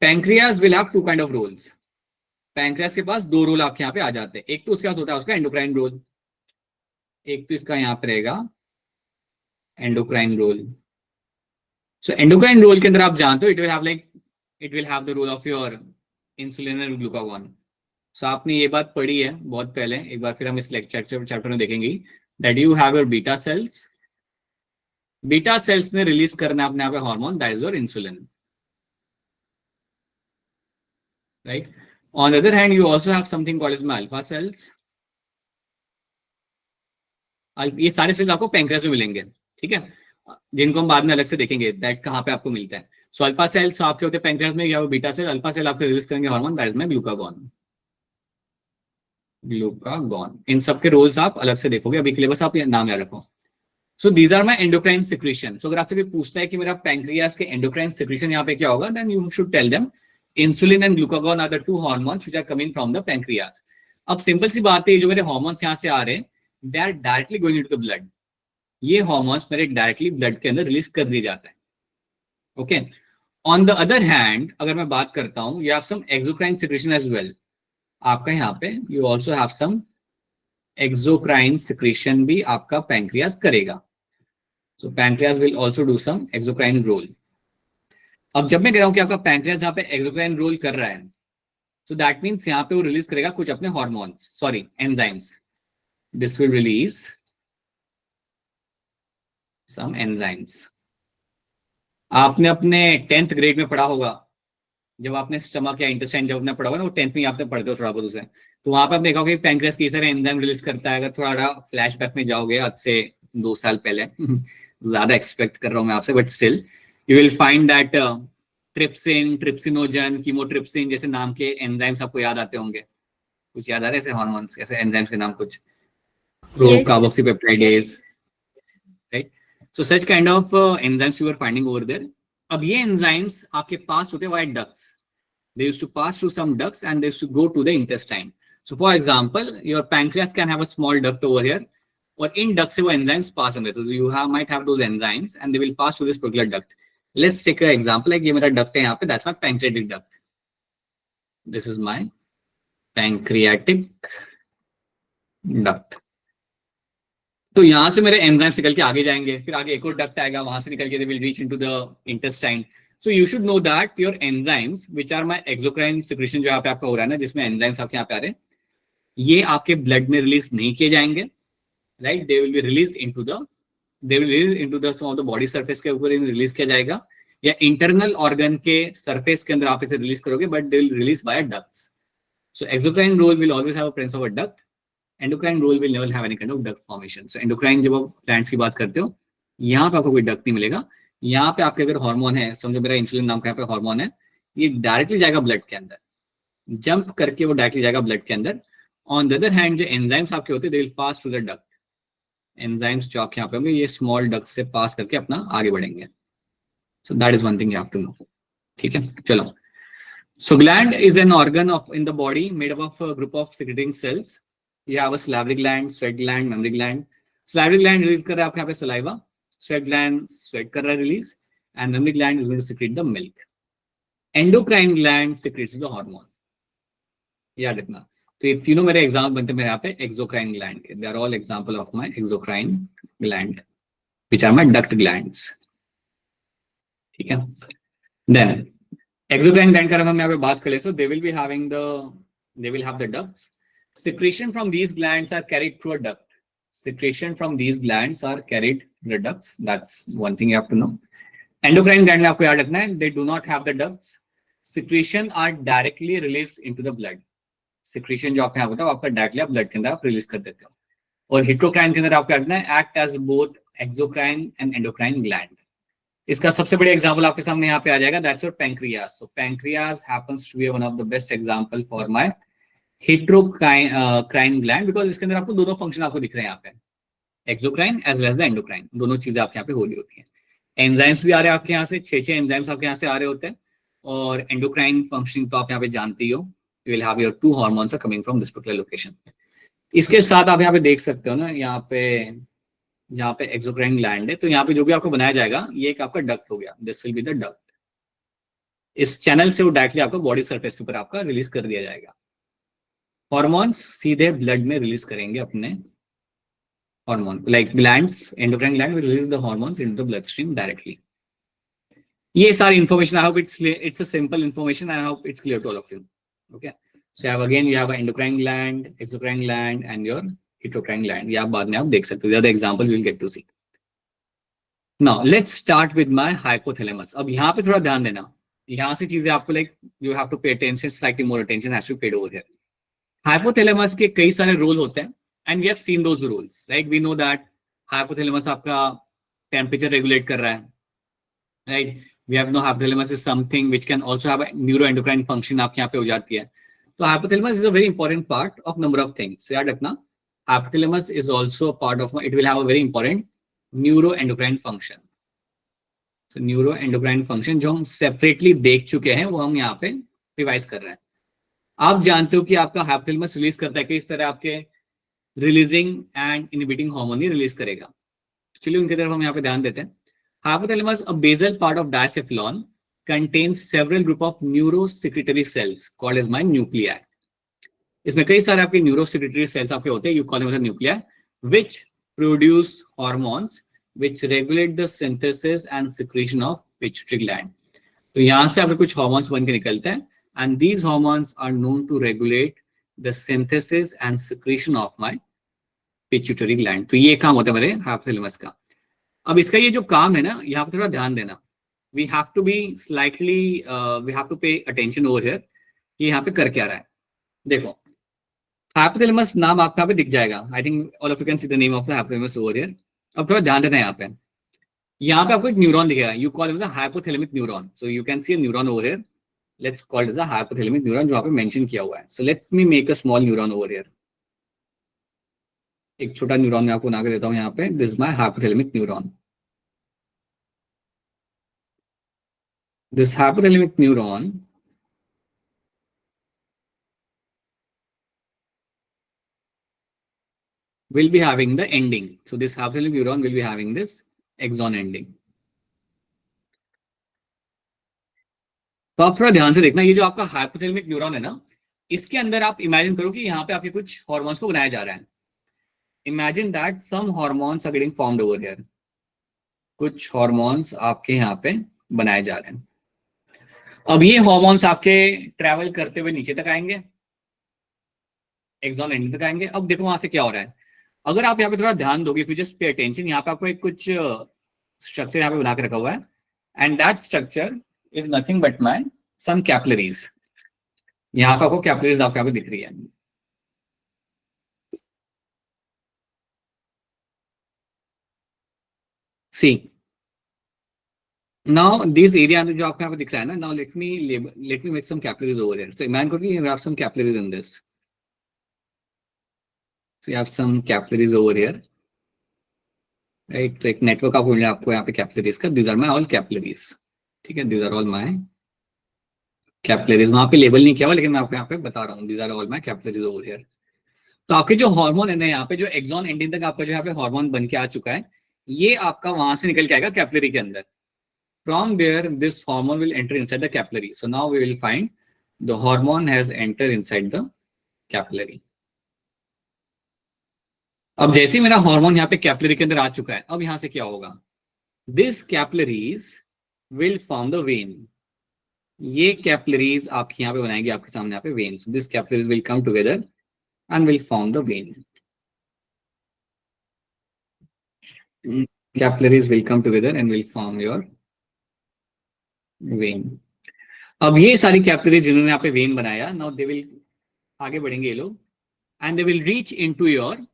Pancreas will have two kind of roles. Pancreas के पास दो रोल आपके यहाँ पे आ जाते हैं. एक तो उसके पास होता है उसका एंडोक्राइन रोल, एक तो इसका यहाँ पे रहेगा endocrine role. So endocrine role के अंदर आप जानते हो it will have the role of your insulin and glucagon. So आपने ये बात पढ़ी है बहुत पहले, एक बार फिर हम इस चैप्टर में देखेंगे that you have your beta cells. Beta cells ने रिलीज करना अपने आप hormone, that is your insulin, right. On the other hand you also have something called as my alpha cells. ये सारे सेल्स आपको पैंक्रियास में मिलेंगे, ठीक है, जिनको हम बाद में अलग से देखेंगे दैट कहाँ पे आपको मिलता है. सो अल्फा सेल्स आपके होते हैं पैंक्रियास में, या बीटा सेल. अल्फा सेल आपके रिलीज करेंगे hormone, that is my glucagon. Glucagon. इन सबके रोल्स आप अलग से देखोगे, अभी के लिए बस आप ये नाम याद रखो. So these are my endocrine secretion. So अगर आपसे कोई पूछता है कि मेरा पैंक्रियास के एंडोक्राइन सिक्रीशन यहाँ पे क्या होगा, then you should tell them insulin and glucagon are the two hormones which are coming from the pancreas. अब सिंपल सी बात है, जो मेरे हार्मोन्स यहाँ से आ रहे हैं they are directly going into the blood. ये हार्मोन्स मेरे डायरेक्टली ब्लड के अंदर रिलीज कर दी जाता है. Okay. On the other hand अगर मैं बात करता हूँ, you have some exocrine secretion as well. आपका यहाँ पे you also have some exocrine secretion भी आपका पैंक्रियास करेगा. So pancreas will also do some exocrine role. अब जब मैं कह रहा हूं कि आपका पैंक्रियास यहाँ पे एक्सोक्राइन रोल कर रहा है, सो दैट मीन्स यहाँ पे वो रिलीज करेगा कुछ अपने hormones, sorry enzymes. This will release some enzymes. आपने अपने 10th ग्रेड में पढ़ा होगा, जब आपने स्टमक या इंटेस्टाइन जब आपने पढ़ा होगा ना, वो 10th में आपने पढ़ते हो थोड़ा बहुत उसे, तो वहां पे आप देखा होगा कि पैंक्रियास किस तरह एंजाइम रिलीज करता है. अगर थोड़ा फ्लैशबैक में जाओगे आज से 2 साल पहले, ज्यादा एक्सपेक्ट कर रहा हूं मैं आपसे, but still you will find that trypsin, trypsinogen, chymotrypsin जैसे नाम के एंजाइम्स आपको याद आते होंगे. कुछ याद आ रहे हैं ऐसे हार्मोन्स, ऐसे एंजाइम्स के नाम कुछ? Procarboxypeptidase, right. So such kind of enzymes you are finding over there. अब ये एंजाइम्स आपके पास होते हैं via ducts. They used to pass through some ducts and they used to go to the intestine. So for example, your pancreas can have a small duct over here, और इन duct से वो enzymes pass होंगे. So you might have those enzymes and they will pass through this particular duct. Let's take an example, like ये मेरा duct है यहाँ पे, that's my pancreatic duct. This is my pancreatic duct. तो यहाँ से मेरे enzymes निकल के आगे जाएंगे, फिर आगे एक और duct आएगा, वहां से निकल के they will reach into the intestine. So you should know that your enzymes, which are my exocrine secretion जो यहाँ पे आपका हो रहा है ना, जिसमें enzymes आपके यहाँ पे आ रहे हैं, ये आपके ब्लड में रिलीज नहीं किए जाएंगे, right? They will be release into the some of the body surface के ऊपर रिलीज किया जाएगा, या इंटरनल ऑर्गन के सरफेस के अंदर आप इसे रिलीज करोगे, but they will release by ducts. So exocrine role will always have a presence of a duct. Endocrine role will never have any kind of duct formation. So endocrine जब आप plants की बात करते हो, यहाँ पे आपको कोई डक्ट नहीं मिलेगा. यहाँ पे आपके अगर हार्मोन है, समझो मेरा इंसुलिन नाम का यहाँ पे हार्मोन है, ये डायरेक्टली जाएगा ब्लड के अंदर, जंप करके वो डायरेक्टली जाएगा ब्लड के अंदर. ऑन द अदर हैंड जो एंजाइम्स आपके होते हैं, they will pass through the duct. Enzymes जो आपके यहाँ पे होंगे, ये स्मॉल डक्ट से पास करके अपना आगे बढ़ेंगे. So that is one thing you have to know. ठीक है, चलो. So gland is an organ of in the body made up of group of secreting cells. You have a salivary gland, sweat gland, mammary gland. Salivary gland release कर रहा है आपके यहाँ पे saliva, sweat gland sweat कर रहा है release, and mammary gland is going to secrete the milk. Endocrine gland secretes the hormone. याद रखना. तो ये तीनों मेरे एग्जाम्पल बनते हैं मेरे यहाँ पे exocrine gland के. They are all example of my exocrine gland, which are my duct glands. ठीक है. Then exocrine gland का हम यहाँ पे बात करें, so they will have the ducts. Secretion from these glands are carried through a duct. Secretion from these glands are carried through the ducts. That's one thing you have to know. Endocrine gland में आपको याद रखना है, they do not have the ducts. Secretion are directly released into the blood. Secretion जो आपके यहाँ होता है, आपका डायरेक्टली आप ब्लड के अंदर आप रिलीज कर देते हो. और heterocrine के अंदर आपको याद रखना है, act as both exocrine and endocrine gland. इसका सबसे बड़ा एग्जाम्पल आपके सामने यहाँ पे आ जाएगा, that's your pancreas. So pancreas happens to be one of the best example for my heterocrine gland, because इसके अंदर आपको दोनों फंक्शन आपको दिख रहे हैं यहाँ पे, exocrine as well as the endocrine, दोनों चीजें आपके यहाँ पे हो रही होती हैं. एंजाइम्स भी आ रहे हैं आपके यहाँ से, 6 एंजाइम्स आपके यहाँ से आ रहे होते हैं. और एंडोक्राइन फंक्शनिंग तो आप यहाँ पे जानते ही हो, you will have your 2 hormones are coming from this particular location. इसके साथ आप यहाँ पे देख सकते हो ना, यहाँ पे एक्सोक्राइन ग्लैंड है, तो यहाँ पे जो भी आपको बनाया जाएगा, ये एक आपका डक्ट हो गया, this will be the duct. इस चैनल से वो डायरेक्टली आपको बॉडी सरफेस के ऊपर आपका रिलीज कर दिया जाएगा. हॉर्मोन्स सीधे ब्लड में रिलीज करेंगे अपने hormone, like glands, endocrine gland will release the hormones into the blood stream directly. ये सारी information, I hope it's a simple information, I hope it's clear to all of you. Okay, so again you have endocrine gland, exocrine gland and your heterocrine gland. ये आप बाद में आप देख सकते हो, the other examples you'll get to see. Now let's start with my hypothalamus. अब यहाँ पे थोड़ा ध्यान देना, यहाँ से चीजें आपको like you have to pay attention, slightly more attention has to be paid over here. Hypothalamus के कई सारे रोल होते हैं, and we have seen those roles, right? We know that hypothalamus आपका temperature regulate कर रहा है, right? We have no hypothalamus is something which can also have a neuroendocrine function आपके यहाँ पे हो जाती है. तो hypothalamus is a very important part of number of things. So याद रखना, hypothalamus is also a part of it will have a very important neuroendocrine function. So neuroendocrine function जो हम separately देख चुके हैं, वो हम यहाँ पे रिवाइज कर रहे हैं. आप जानते हो कि आपका hypothalamus रिलीज करता है कि इस तरह आपके releasing and inhibiting hormone he release करेगा. चलिए उनकी तरफ हम यहाँ पे ध्यान देते हैं. Hypothalamus, a basal part of diencephalon, contains several group of neurosecretory cells called as my nuclei. इसमें कई सारे आपके न्यूरोसेक्रेटरी सेल्स आपके होते हैं, you call them nuclei, which produce hormones which regulate the synthesis and secretion of pituitary gland. तो यहाँ से आपके कुछ हार्मोन्स बन के निकलते हैं, and these hormones are known to regulate the synthesis and secretion of my pituitary gland. तो ये काम होता है मेरे हाइपोथैलेमस का. अब इसका ये जो काम है ना, यहाँ पे थोड़ा ध्यान देना, we have to be slightly we have to pay attention over here कि यहाँ पे कर क्या रहा है. देखो, हाइपोथैलेमस नाम आपका पे दिख जाएगा. I think all of you can see the name of the hypothalamus over here. अब थोड़ा ध्यान देना है यहाँ पे आपको एक न्यूरॉन दिखेगा, you call it a hypothalamic neuron. So you can see a neuron over here, let's call it a hypothalamic neuron जो यहाँ पे मेंशन किया हुआ है. So let's me make a small neuron over here. एक छोटा neuron मैं आपको बना के देता हूँ यहाँ पे. This is my hypothalamic neuron. This hypothalamic neuron will be having the ending. So this hypothalamic neuron will be having this axon ending. तो आप थोड़ा ध्यान से देखना, ये जो आपका हाइपोथैलेमिक न्यूरॉन है ना, इसके अंदर आप इमेजिन करो कि यहाँ पे आपके कुछ हॉर्मोन्स को बनाया जा रहा है. Imagine that some hormones are getting formed over here. कुछ हॉर्मोन्स आपके यहाँ पे बनाए जा रहे हैं. अब ये हॉर्मोन्स आपके ट्रैवल करते हुए नीचे तक आएंगे, एक्सॉन एंडिंग तक आएंगे. अब देखो वहां से क्या हो रहा है. अगर आप यहाँ पे थोड़ा ध्यान दोगे, if you just pay attention, यहाँ पे आपको एक कुछ स्ट्रक्चर यहाँ पे बना के रखा हुआ है, and that structure is nothing but my some capillaries. यहाँ पे आपको कैपिलरीज आपको यहाँ पे दिख रही है. सी नाउ दिस एरिया जो आपको यहाँ पे दिख रहा है ना, now let me make some capillaries over here. So imagine करो you have some capillaries in this. So you have some capillaries over here, right? तो एक नेटवर्क आपको यहाँ पे कैपिलरीज का, these are my all capillaries. ठीक है, these are all my capillaries. वहां पे लेबल नहीं किया हुआ, लेकिन मैं आपको यहाँ पे बता रहा हूँ, these are all my capillaries over here. तो आपके जो हार्मोन है ना, यहाँ पे जो एक्सॉन एंडिंग तक आपका जो यहाँ पे हार्मोन बन के आ चुका है, ये आपका वहां से निकल के आएगा कैपिलरी के अंदर. From there, this hormone will enter inside the capillary. So now we will find the hormone has entered inside the capillary. अब जैसे ही मेरा हार्मोन यहाँ पे कैपिलरी के अंदर आ चुका है, अब यहां से क्या होगा. This capillaries will form the when. ये कैपिलरीज आपके यहाँ पे बनाएंगे आपके सामने यहाँ पे when. So this capillaries will come together and will form the when. Capillaries will come together and will form your when. अब ये सारी कैपिलरीज जिन्होंने यहाँ पे वेन बनाया, नाउ दे विल, आगे बढ़ेंगे ये लोग, and they will reach into your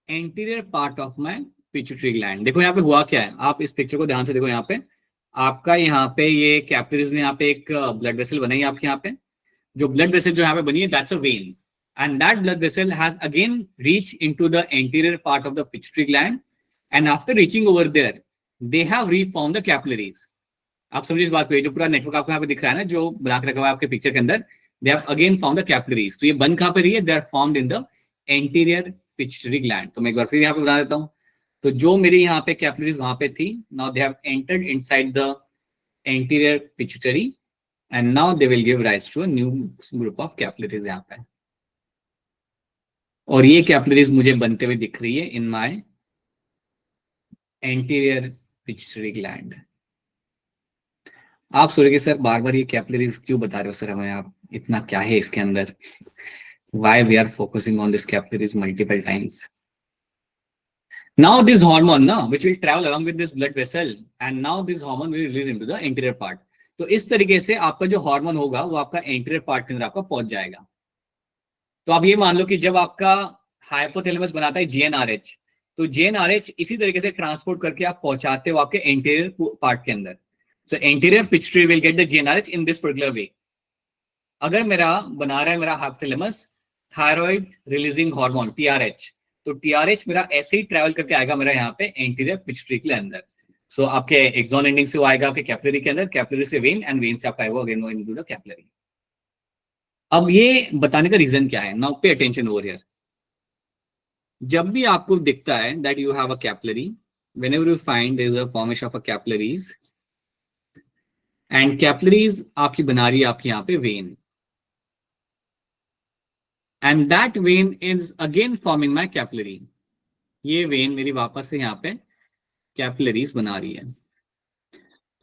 anterior part of my pituitary gland. देखो यहाँ पे हुआ क्या है, आप इस पिक्चर को ध्यान से देखो. यहाँ पे आपका यहाँ पे ये कैपिलरीज ने यहाँ पे एक ब्लड वेसल बनाई है आपके यहाँ पे. जो ब्लड वेसल जो यहाँ पे बनी है, that's a vein, and that blood vessel has again reach into the anterior part of the pituitary gland, and after reaching over there they have reform the capillaries. आप समझिए इस बात को, जो पूरा नेटवर्क आपको यहाँ पे दिख रहा है ना, जो बना के रखा हुआ है आपके पिक्चर के अंदर, they have again form the capillaries. तो ये बन कहाँ पे रही है, they are formed in the anterior pituitary gland. तो मैं एक बार फिर यहाँ पे बता देता हूँ. तो जो मेरी यहाँ पे कैपिलरीज वहां पे थी, now they have entered inside the anterior pituitary, and now they will give rise to a new group of capillaries यहाँ पे. और ये कैपिलरीज मुझे बनते हुए दिख रही है in my anterior pituitary gland. आप सोचेंगे सर बार बार ये कैपिलरीज क्यों बता रहे हो सर हमें, आप इतना क्या है इसके अंदर, why we are focusing on this capillaries multiple times. Now this hormone now which will travel along with this blood vessel, and now this hormone will release into the anterior part. तो इस तरीके से आपका जो hormone होगा वो आपका anterior part के अंदर आपका पहुंच जाएगा. तो आप ये मान लो कि जब आपका हाइपोथैलेमस बनाता है GnRH, तो GnRH इसी तरीके से ट्रांसपोर्ट करके आप पहुंचाते हो आपके एंटीरियर पार्ट के अंदर. सो anterior pituitary will get the GnRH in this particular way. अगर मेरा बना रहा है मेरा hypothalamus thyroid releasing hormone TRH, तो TRH मेरा ऐसे ही ट्रैवल करके आएगा मेरा यहाँ पे एंटीरियर पिट्यूटरी के अंदर. सो आपके एक्सॉन एंडिंग से वो आएगा आपके कैपिलरी के अंदर, कैपिलरी से वेन, एंड वेन से आपका आएगा अगेन इनटू द कैपिलरी. अब ये बताने का रीजन क्या है, नाउ पे अटेंशन ओवर हियर. जब भी आपको दिखता है that you have a capillary, whenever you find there is a formation of a capillaries, and capillaries आपकी बना रही है आपकी यहाँ पे vein, and that vein is again forming my capillary. ये वेन मेरी वापस से यहाँ पे कैपिलरीज बना रही है.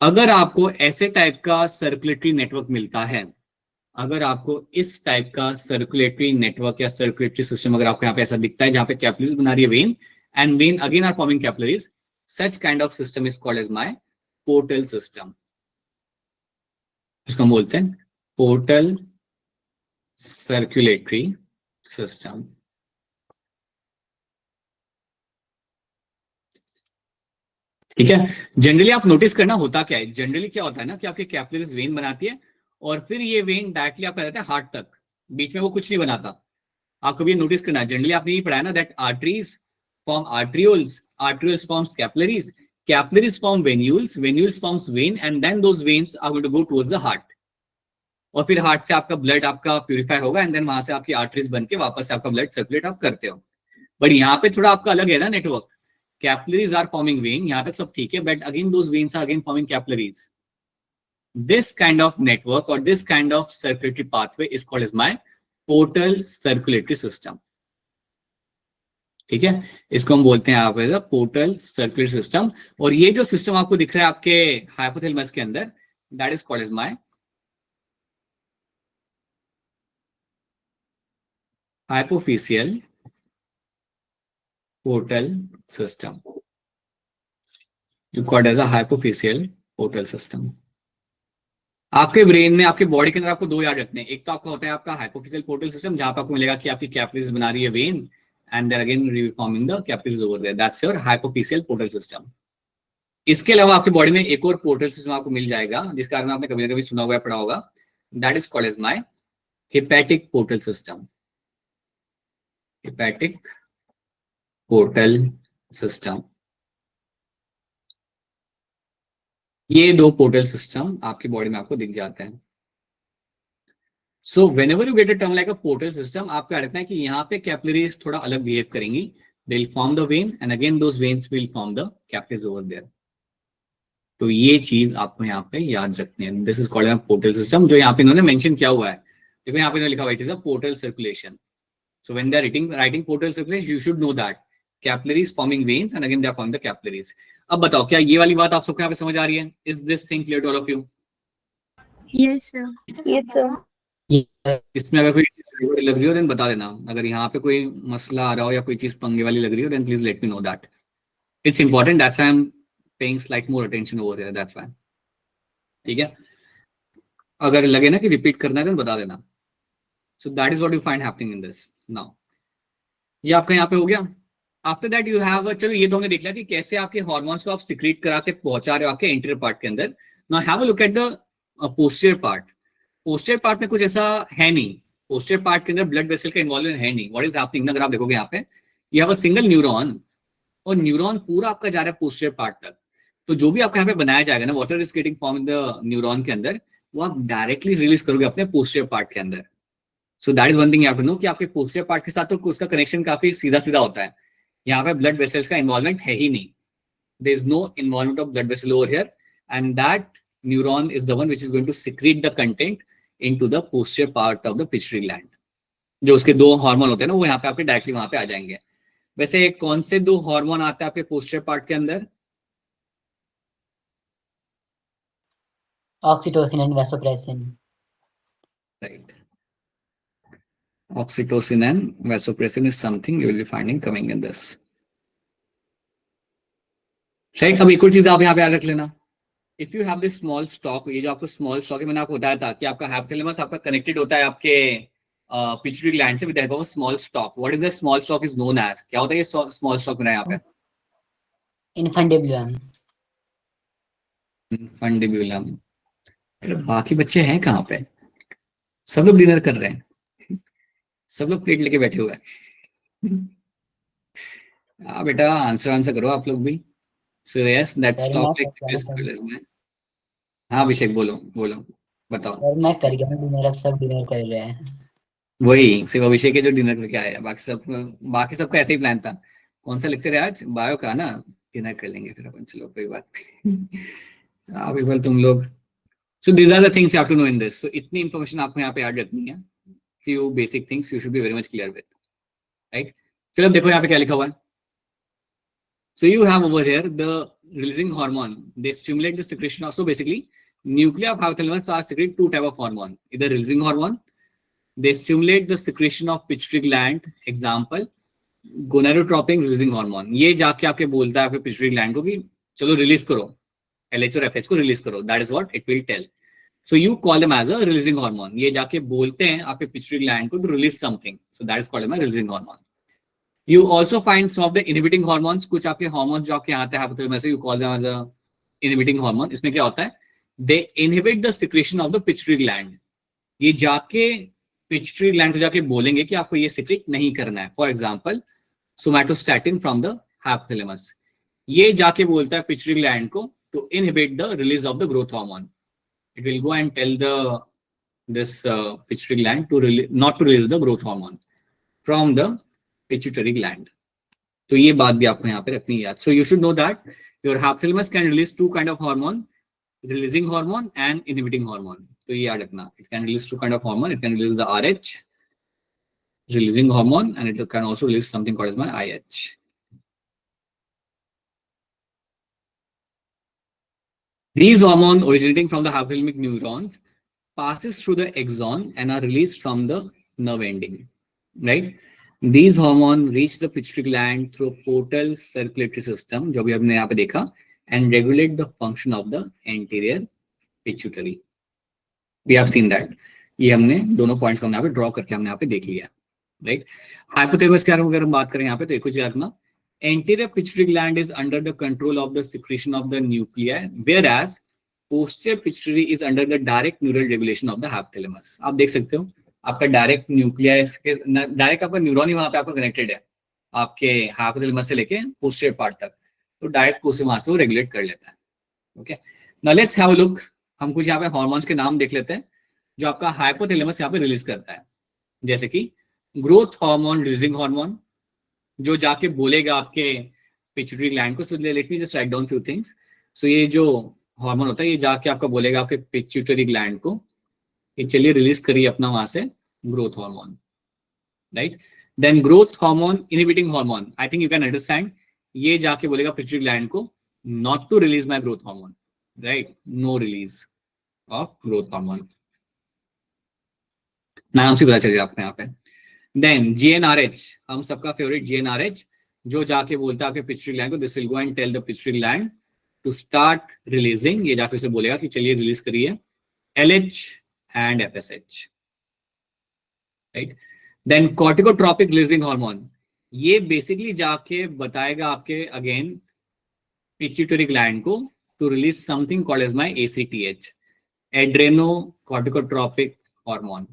अगर आपको ऐसे टाइप का सर्कुलेटरी नेटवर्क मिलता है, अगर आपको इस टाइप का सर्कुलेटरी नेटवर्क या सर्कुलेटरी सिस्टम अगर आपको यहाँ पे ऐसा दिखता है जहां पे कैपिलरीज बना रही है vein, and vein again are forming capillaries, such kind of system is called as my portal system. इसको हम बोलते हैं पोर्टल सर्कुलेटरी सिस्टम. ठीक है. जनरली आप नोटिस करना होता क्या है, जनरली क्या होता है ना कि आपके कैपिलरीज वेन बनाती है, और फिर ये वेन डायरेक्टली आपका जाता है हार्ट तक, बीच में वो कुछ नहीं बनाता. आप कभी नोटिस करना, जनरली आपने ये पढ़ा है ना that arteries form arterioles, arterioles forms capillaries, capillaries form venules, venules forms vein, and then those veins are going to go towards the heart. और फिर हार्ट से आपका ब्लड आपका प्यूरिफाई होगा, एंड देन वहां से आपकी आर्टरीज बन के वापस से आपका ब्लड सर्कुलेट आप करते हो. बट यहाँ पे थोड़ा आपका अलग है ना network. Capillaries are forming vein, यहाँ तक सब ठीक है, but again those veins are again forming capillaries. This kind of network or this kind of circulatory pathway is called as my portal circulatory system. ठीक है, इसको हम बोलते हैं यहाँ पे पोर्टल सर्कुलेटरी सिस्टम. और ये जो सिस्टम आपको दिख रहा है आपके हाइपोथैलेमस के अंदर, that is called as my hypophyseal portal system. You called as a hypophyseal portal system. आपके ब्रेन में, आपके बॉडी के अंदर आपको दो याद रखने हैं. एक तो आपका होता है आपका हाइपोफिशियल पोर्टल सिस्टम, जहां पर आपको मिलेगा कि आपकी कैपिलरीज बना रही है when, and they're again reforming the capillaries over there. That's your hypophyseal portal system. इसके अलावा आपके बॉडी में एक और पोर्टल सिस्टम आपको मिल जाएगा, जिसका नाम आपने कभी ना कभी सुना होगा, पढ़ा होगा. That is called as my hepatic portal system. Hepatic portal system. ये दो पोर्टल सिस्टम आपकी बॉडी में आपको दिख जाते हैं. So whenever you get a term like a portal system, आपको याद रखना है कि यहाँ पे कैपिलरीज थोड़ा अलग बिहेव करेंगी. They will form the vein and again those veins will form the capillaries over there. तो ये चीज आपको यहाँ पे याद रखनी है. This is called a portal system, जो यहाँ पे इन्होंने मेंशन किया हुआ है. देखो यहाँ पे इन्होंने लिखा हुआ है, it is a portal circulation. So when they are writing portal circulation, you should know that capillaries forming veins and again they are forming the capillaries. अब बताओ, क्या ये वाली बात आप सबको यहाँ पे समझ आ रही है? Is this thing clear to all of you? Yes, sir. Yes, sir. इसमें अगर कोई चीज लग रही हो देन बता देना. अगर यहाँ पे कोई मसला आ रहा हो या कोई चीज पंगे वाली लग रही हो then please let me know that. It's important, that's why I am paying slight more attention over there, that's why. ठीक है, अगर लगे ना कि रिपीट करना है देन बता देना. सो that is what you find happening in this now. ये आपका यहाँ पे हो गया. आफ्टर दैट यू हैव, चलो ये तो हमने देख लिया कि कैसे आपके हार्मोन्स को आप सिक्रीट करा के पहुंचा रहे हो आपके इंटीरियर पार्ट के अंदर. Now have a look at the posterior part. Posterior part में कुछ ऐसा है नहीं. पोस्टीरियर पार्ट के अंदर ब्लड वेसल का इन्वॉल्वमेंट है नहीं. व्हाट इज हैपनिंग, अगर आप देखोगे यहाँ पे you have a single neuron, और न्यूरॉन पूरा आपका जा रहा है पोस्टीरियर पार्ट तक. तो जो भी आपका यहाँ पे बनाया जाएगा ना, water is getting form in the neuron के अंदर, वो आप डायरेक्टली रिलीज करोगे अपने पोस्टीरियर पार्ट के अंदर. So that is one thing you have to know कि आपके पोस्टीरियर पार्ट के साथ तो उसका कनेक्शन काफी सीधा सीधा होता है. यहाँ पे ब्लड वेसल्स का इन्वॉल्वमेंट है ही नहीं. There is no involvement of blood vessel over here, and that neuron is the one which is going to secrete the content into the posterior part of the pituitary gland. जो उसके दो hormone होते हैं ना, वो यहाँ पे आपके डायरेक्टली वहां पे आ जाएंगे. वैसे कौन से दो हार्मोन आते हैं आपके पोस्टीरियर पार्ट के अंदर? Oxytocin and vasopressin. Right, oxytocin and vasopressin is something you will be finding coming in this. Right, अब एक और चीज आप यहाँ पे याद रख लेना. If you have this small stock, ये जो आपको स्मॉल स्टॉक है, मैंने आपको बताया था कि आपका हाइपोथैलेमस आपका कनेक्टेड होता है आपके पिट्यूटरी ग्लैंड से with the help of small stalk. What is the small stalk is known as, क्या होता है ये स्मॉल स्टॉक मेरा यहाँ पे? इन्फंडिबुलम. इन्फंडिबुलम. बाकी बच्चे हैं कहाँ पे? सब लोग डिनर कर रहे हैं, सब लोग प्लेट लेके बैठे हुए हैं. हाँ बेटा, आंसर करो आप लोग भी. So yes, that stock is called as my. हाँ अभिषेक, बोलो बताओ. और मैं कर गया डिनर, अब सब डिनर कर रहे हैं. वही सिर्फ अभिषेक है जो डिनर करके आया, बाकी सबका ऐसे ही प्लान था. कौन सा लेक्चर है आज? बायो का ना. डिनर कर लेंगे फिर अपन, चलो कोई बात नहीं. आप तुम लोग. So these are the things you have to know in this. So इतनी इन्फॉर्मेशन आपको यहाँ पे याद रखनी है. Few basic things you should be very much clear with, right? चलो अब देखो यहाँ पे क्या लिखा हुआ है. So you have over here the releasing hormone. They stimulate the secretion of, so basically nuclei of hypothalamus are secrete two type of hormone. Either releasing hormone, they stimulate the secretion of pituitary gland. Example, gonadotropin releasing hormone. ये जाके आपके बोलता है आपके pituitary gland को कि चलो release करो, LH और FH को रिलीज करो. That is what it will tell. So you call them as a releasing hormone. ये जाके बोलते हैं आपके pituitary gland को to release something. So that is called a releasing hormone. You also find some of the inhibiting hormones. कुछ आपके hormones जो आपके यहाँ आते हैं hypothalamus, you call them as a inhibiting hormone. इसमें क्या होता है? They inhibit the secretion of the pituitary gland. ये जाके pituitary gland को जाके बोलेंगे कि आपको ये secrete नहीं करना है. For example, somatostatin from the hypothalamus. ये जाके बोलता है pituitary gland को to inhibit the release of the growth hormone. It will go and tell this pituitary gland to not to release the growth hormone from the pituitary gland. तो ये बात भी आपको यहाँ पे रखनी है याद. So you should know that your hypothalamus can release two kind of hormone, releasing hormone and inhibiting hormone. तो ये याद रखना. It can release two kind of hormone. It can release the RH, releasing hormone, and it can also release something called as my IH. These hormones originating from the hypothalamic neurons passes through the axon and are released from the nerve ending, right? These hormones reach the pituitary gland through portal circulatory system, जो भी हमने यहाँ पे देखा, and regulate the function of the anterior pituitary. We have seen that. ये हमने दोनों points को हमने यहाँ पे ड्रॉ करके हमने यहाँ पे देख लिया, राइट? हाइपोथैलेमस के बारे में अगर हम बात करें यहाँ पे तो एक चीज रखना, anterior pituitary gland is under the control of the secretion of the nuclei, whereas posterior pituitary is under the direct neural regulation of the hypothalamus. आप देख सकते हो आपका डायरेक्ट न्यूक्लियस के डायरेक्ट आपका न्यूरॉन ही वहां पे आपका कनेक्टेड है आपके हाइपोथैलेमस से लेके पोस्टीरियर पार्ट तक, तो डायरेक्ट को से वहां से वो रेगुलेट कर लेता है. Okay, now let's have a look. हम कुछ यहाँ पे हार्मोन्स के नाम देख लेते हैं जो आपका हाइपोथैलेमस यहाँ पे रिलीज करता है, जैसे कि ग्रोथ हार्मोन, रिलीजिंग हार्मोन, जो जाके बोलेगा आपके पिट्यूटरी ग्लैंड को. So let me just write down few things. So ये जो हार्मोन होता है ये जाके आपका बोलेगा आपके पिट्यूटरी ग्लैंड को कि चलिए रिलीज करिए अपना वहां से growth hormone, right? Then growth hormone, inhibiting hormone, I think you can understand, ये जाके बोलेगा पिट्यूटरी ग्लैंड को not to release my growth hormone, right? No release of growth hormone. नाम से पता चल गया आपको यहाँ पे. देन GnRH, हम सबका फेवरेट GnRH, जो जाके बोलता है आपके पिट्यूटरी ग्लैंड को, this will go and tell the pituitary gland to start releasing, ये जाके उसे बोलेगा कि चलिए रिलीज करिए LH and FSH, right? Then corticotropic releasing hormone, ये बेसिकली जाके बताएगा आपके अगेन पिट्यूटरी ग्लैंड को to release something called as my ACTH, adrenocorticotropic hormone.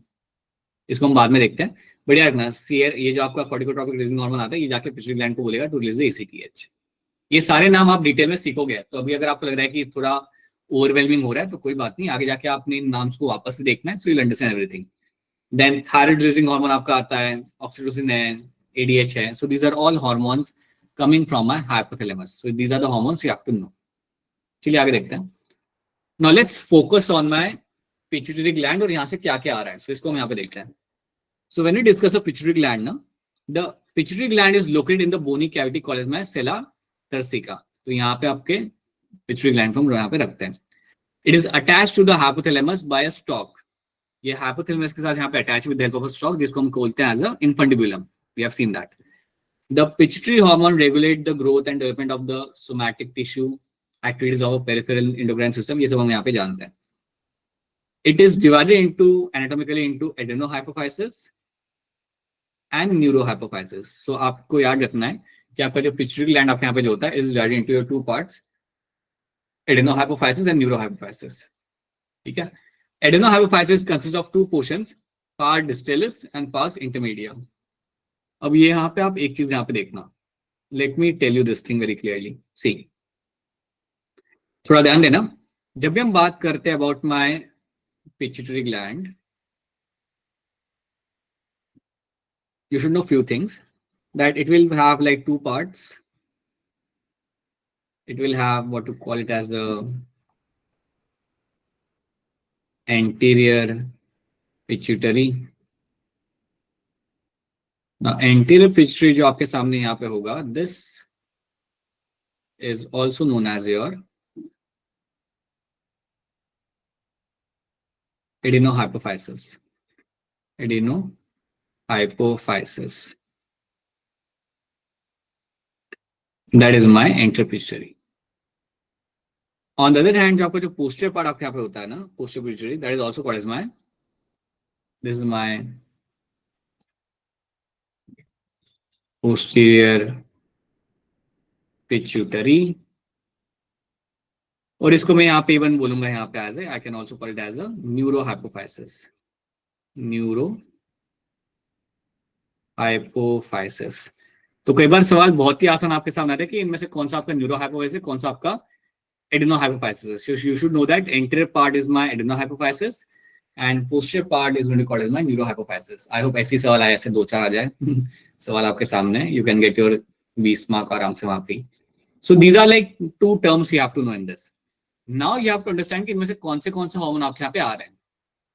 इसको हम बाद में देखते हैं. बढ़िया रखना सीएर, ये जो आपका कॉर्टिकोट्रोपिक रिलीजिंग हार्मोन आता है ये जाके पिट्यूटरी ग्लैंड को बोलेगा टू रिलीज ACTH. ये सारे नाम आप डिटेल में सीखोगे, तो अभी अगर आपको लग रहा है कि थोड़ा ओवरवेलमिंग हो रहा है तो कोई बात नहीं, आगे जाके आपने इन नाम्स को वापस से देखना है, so you will understand everything. Then thyroid releasing hormone आपका आता है, ऑक्सीटोसिन है, ADH है. So these are all hormones coming from my hypothalamus. So these are the hormones you have to know. चलिए आगे देखते हैं. Now let's focus on my pituitary gland और यहाँ से क्या क्या आ रहा है. सो इसको हम यहाँ पे देखते हैं. So when we discuss a pituitary gland ना, the pituitary gland is located in the bony cavity called as my sella turcica. तो यहाँ पे आपके पिट्यूटरी ग्लैंड को हम यहाँ पे रखते हैं. It is attached to the hypothalamus by a stalk. ये hypothalamus के साथ यहाँ पे attach with the help of a stalk, जिसको हम बोलते हैं as a infundibulum. We have seen that. The pituitary hormone regulate the growth and development of the somatic tissue, activities of a peripheral endocrine system. ये सब हम यहाँ पे जानते हैं. It is divided into anatomically into adenohypophysis and neurohypophysis. So आपको याद रखना है कि आपका जो पिट्यूटरी ग्लैंड आपके यहाँ पे जो होता है, it is divided into your two parts, adenohypophysis and neurohypophysis. ठीक है? Adenohypophysis consists of two portions, pars distalis and pars intermedia. अब ये यहाँ पे आप एक चीज यहाँ पे देखना. Let me tell you this thing very clearly. See, थोड़ा ध्यान देना. जब भी हम बात करते हैं about my pituitary gland, you should know few things. That it will have like two parts. It will have what to call it as a anterior pituitary. Now anterior pituitary जो आपके सामने यहाँ पे होगा, this is also known as your adenohypophysis. Adenohypophysis. That is my anterior pituitary. On the other hand, जो आपका जो posterior part आपके यहाँ पे होता है ना, posterior pituitary, that is also called as my, this is my posterior pituitary. और इसको मैं यहाँ पे even बोलूंगा यहाँ पे as a, I can also call it as a neurohypophysis. Neurohypophysis. तो कई बार सवाल बहुत ही आसान आपके सामने आता है कि इनमें से कौन सा आपका न्यूरोहाइपोफाइसिस है, कौन सा आपका adenohypophysis है. So you should know that anterior part is my adenohypophysis and posterior part is going to be called as my neurohypophysis. I hope ऐसी सवाल आए, ऐसे दो चार आ जाए सवाल आपके सामने. You can get your 20 mark आराम से वहां पे. So these are like two terms you have to know in this. Now you have to understand कि इनमें से कौन से हार्मोन आपके यहाँ पे आ रहे हैं.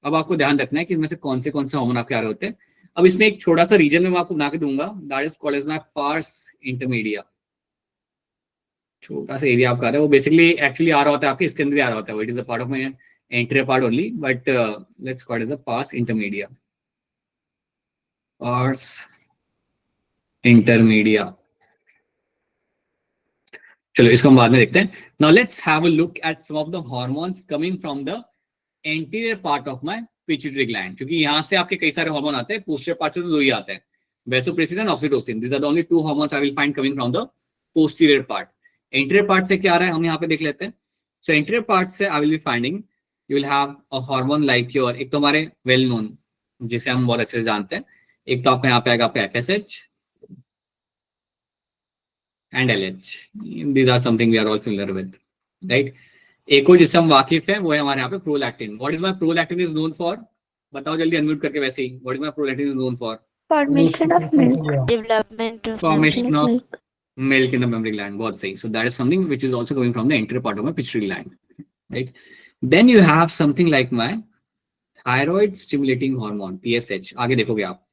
अब आपको ध्यान रखना है कि इनमें से कौन से हार्मोन आपके आ रहे होते हैं. अब इसमें एक छोटा सा रीजन मैं आपको बना के दूंगा, that is called as my pars intermedia. छोटा सा एरिया आपका आ रहा है, वो बेसिकली एक्चुअली आ रहा होता है आपके इसके अंदर आ रहा होता है. It is a part of my anterior part only, but let's call it as a pars intermedia. Pars intermedia. चलो इसको हम बाद में देखते हैं. Now let's have a look at some of the hormones coming from the anterior part of my pituitary gland. क्योंकि यहाँ से आपके कई सारे हार्मोन आते हैं, पोस्टीरियर पार्ट से तो दो ही आते हैं, vasopressin and oxytocin. These are the only two hormones I will find coming from the posterior part. Anterior part से क्या आ रहा है हम यहाँ पे देख लेते हैं. सो एंटीरियर पार्ट से आई will be finding you will have a hormone like your, एक तो हमारे वेल नोन जिसे हम बहुत अच्छे से जानते हैं, एक तो आपका यहाँ पे आएगा आपका FSH and LH. These are something we are all familiar with, right? एक और जिससे हम वाकिफ हैं वो है हमारे यहाँ पे prolactin. What is my prolactin is known for? बताओ जल्दी अनम्यूट करके वैसे ही. What is my prolactin is known for? Formation of milk. Development of Formation of milk in the mammary gland. बहुत सही. So that is something which is also coming from the anterior part of my pituitary gland, right? Then you have something like my thyroid stimulating hormone, TSH. आगे देखोगे आप.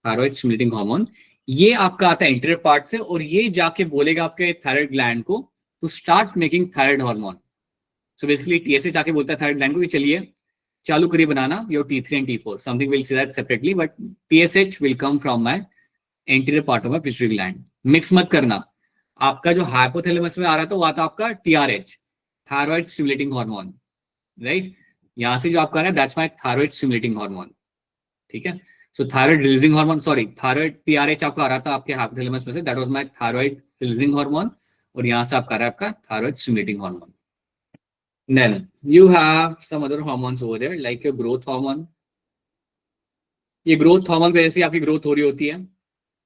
Thyroid stimulating hormone. ये आपका आता है interior part से और ये जाके बोलेगा आपके थायराइड ग्लैंड को to start making thyroid hormone. So basically TSH आके बोलता है थायराइड ग्लैंड को कि चलिए चालू करिए बनाना your T3 and T4. Something will see that separately, but TSH will come from my anterior part of my pituitary gland. Mix मत करना. आपका जो हाइपोथैलेमस में आ रहा था वो आता आपका TRH, thyroid stimulating hormone, right? यहां से जो आपका आ रहा है that's my thyroid stimulating hormone. ठीक है. So thyroid releasing hormone, sorry, thyroid TRH आपका आ रहा था आपके hypothalamus में से, that was my thyroid releasing hormone, और यहाँ से आपका आ रहा है आपका thyroid stimulating hormone. Then you have some other hormones over there like your growth hormone. ये growth hormone की वजह से आपकी growth हो रही होती है.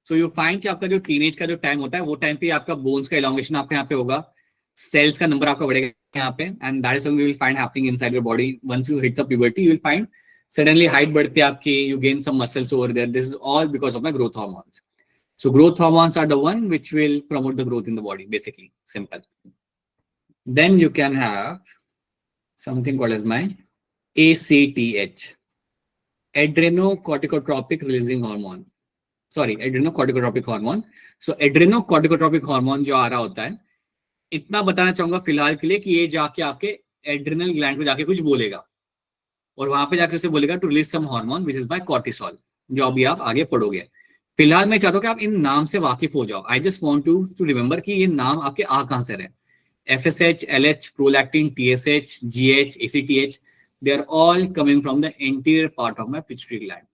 So you find कि आपका जो teenage का जो टाइम होता है वो टाइम पे आपका bones का elongation आपके यहाँ पे होगा, cells का नंबर आपका बढ़ेगा यहाँ पे, and that is something you will find happening inside your body. Once you hit the puberty, you will find suddenly height बढ़ती है आपकी, you gain some muscles over there. This is all because of my growth hormones. So growth hormones are the one which will promote the growth in the body, basically. Simple. Then you can have something called as my ACTH, adrenocorticotropic releasing hormone. Sorry, adrenocorticotropic hormone. So adrenocorticotropic hormone जो आ रहा होता है, इतना बताना चाहूंगा फिलहाल के लिए कि ये जाके आपके एड्रिनल ग्लैंड को जाके कुछ बोलेगा और वहां पे जाके उसे बोलेगा to release some hormone which is by cortisol, जो अभी आप आगे पढ़ोगे. फिलहाल मैं चाहता हूँ कि आप इन नाम से वाकिफ हो जाओ. I just want to remember कि ये नाम आपके आ कहां से रहे. FSH, LH, prolactin, TSH, GH, ACTH, they are all coming from the interior part of my pituitary gland,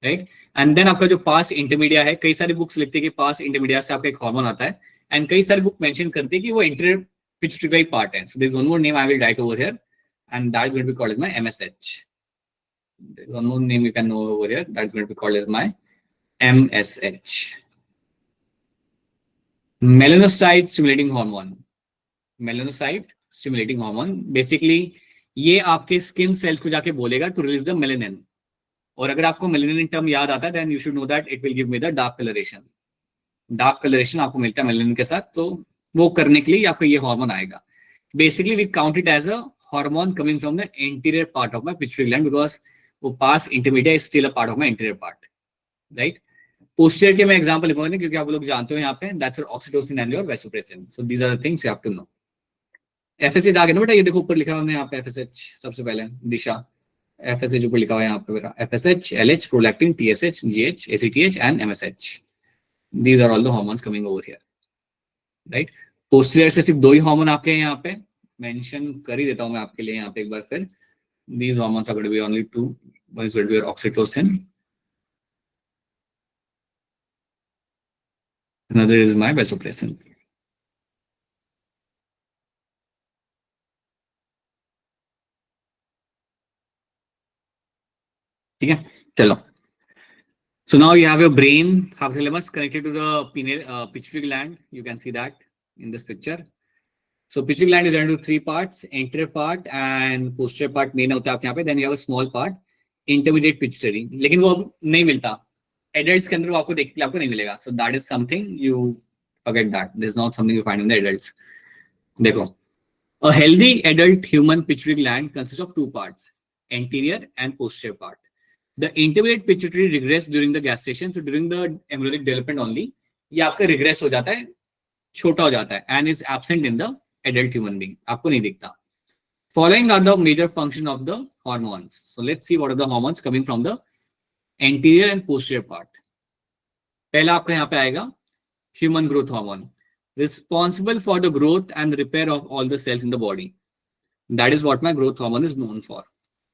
right? And then आपका जो पास इंटरमीडिया है, कई सारी बुक्स लिखते हैं कि पास इंटरमीडिया से आपका एक हार्मोन आता है, एंड कई सारी बुक मेंशन करते हैं कि वो इंटीरियर पिट्यूटरी का ही पार्ट है. So there is one more name I will write over here, and that is going to be called as my MSH. There's one more name you can know over here. That's going to be called as my MSH. Melanocyte stimulating hormone. Melanocyte stimulating hormone. Basically, ये आपके skin cells को जाके बोलेगा to release the melanin. और अगर आपको melanin term याद आता है, then you should know that it will give me the dark coloration. Dark coloration आपको मिलता है melanin के साथ, तो वो करने के लिए आपको ये हार्मोन आएगा. Basically, we count it as a hormone coming from the anterior part of my pituitary gland because वो pars intermedia is still a part of my anterior part, right? Posterior के मैं example लिखूंगा नहीं क्योंकि आप लोग जानते हो यहाँ पे that's your oxytocin and your vasopressin. So these are the things you have to know. FSH आगे ना बेटा, ये देखो ऊपर लिखा हुआ है यहाँ पे FSH सबसे पहले दिशा. FSH ऊपर लिखा हुआ है यहाँ पे बेटा. FSH, LH, prolactin, TSH, GH, ACTH and MSH. These are all the hormones coming over here, right? Posterior से सिर्फ दो ही हार्मोन आपके हैं यहाँ पे, मेंशन कर ही देता हूं मैं आपके लिए यहाँ पे एक बार फिर. These hormones are going to be only two. One is going to be your oxytocin. Another is my vasopressin. ठीक है, चलो. So now you have your brain hypothalamus connected to the pituitary gland. You can see that in this picture. So pituitary gland is divided into three parts: anterior part and posterior part main होता है आपके यहाँ पे. Then you have a small part, intermediate pituitary. लेकिन वो अब नहीं मिलता. Adults के अंदर वो आपको देखने के लिए आपको नहीं मिलेगा. So that is something you forget that. This is not something you find in the adults. देखो, a healthy adult human pituitary gland consists of two parts, anterior and posterior part. The intermediate pituitary regress during the gestation, so during the embryonic development only, ये आपका regress हो जाता है, छोटा हो जाता है, and is absent in the adult human being. आपको नहीं दिखता. Following are the major function of the hormones. So let's see what are the hormones coming from the anterior and posterior part. पहला आपका यहाँ पे आएगा human growth hormone, responsible for the growth and repair of all the cells in the body. That is what my growth hormone is known for,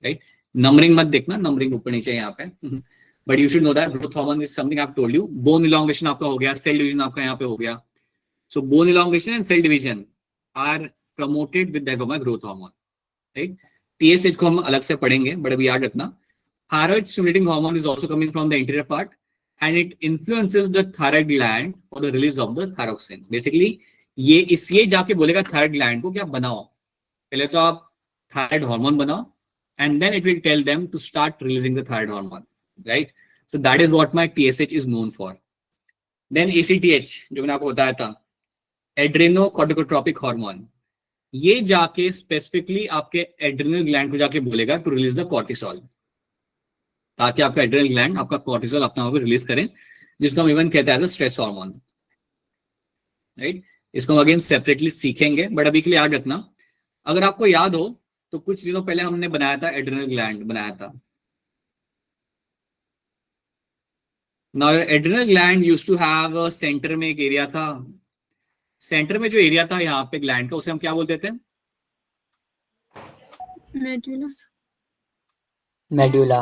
right? Numbering मत देखना, numbering ऊपर नीचे यहाँ पे. But you should know that growth hormone is something I've told you. Bone elongation आपका हो गया, cell division आपका यहाँ पे हो गया. So bone elongation and cell division are promoted with the help of my growth hormone, right? TSH को हम अलग से पढ़ेंगे, but अभी याद रखना. Thyroid stimulating hormone is also coming from the anterior part, and it influences the thyroid gland for the release of the thyroxine. Basically, ये जाके बोलेगा thyroid gland को कि आप बनाओ. पहले तो आप thyroid hormone बनाओ, and then it will tell them to start releasing the thyroid hormone, right? So that is what my TSH is known for. Then ACTH, जो मैंने आपको बताया था, adrenocorticotropic hormone. ये जाके स्पेसिफिकली आपके एड्रिनल ग्लैंड को जाके बोलेगा टू रिलीज द कॉर्टिसोल, ताकि आपका एड्रिनल ग्लैंड आपका कॉर्टिसोल अपना वहां पे रिलीज करें, जिसको हम इवन कहते हैं स्ट्रेस हार्मोन, राइट? इसको हम अगेन सेपरेटली सीखेंगे, बट अभी के लिए याद रखना. अगर आपको याद हो तो कुछ दिनों पहले हमने बनाया था एड्रिनल ग्लैंड बनाया था. Now adrenal gland used to have centre में एक एरिया था. सेंटर में जो एरिया था यहाँ पे ग्लैंड का, उसे हम क्या बोलते थे? Medulla.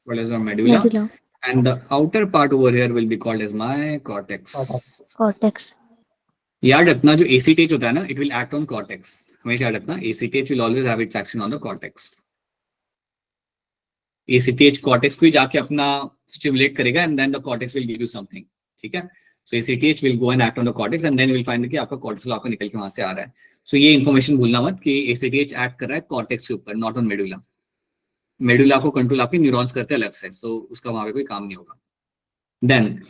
What is my medulla? And the outer part over here will be called as my cortex. Cortex. याद रखना, जो ACTH होता है ना, it will act on cortex. हमेशा याद रखना, ACTH will always have its action on the cortex. ACTH cortex को जाके अपना stimulate करेगा, and then the cortex will give you something. ठीक है? So ACTH will go and act on the cortex, and then you will find कि आपका cortisol आपका निकल के वहां से आ रहा है. So ये information भूलना मत कि ACTH act कर रहा है cortex के ऊपर, not on medulla. मेडुला को कंट्रोल आपके न्यूरॉन्स करते हैं अलग से, सो उसका वहां पे कोई काम नहीं होगा. देन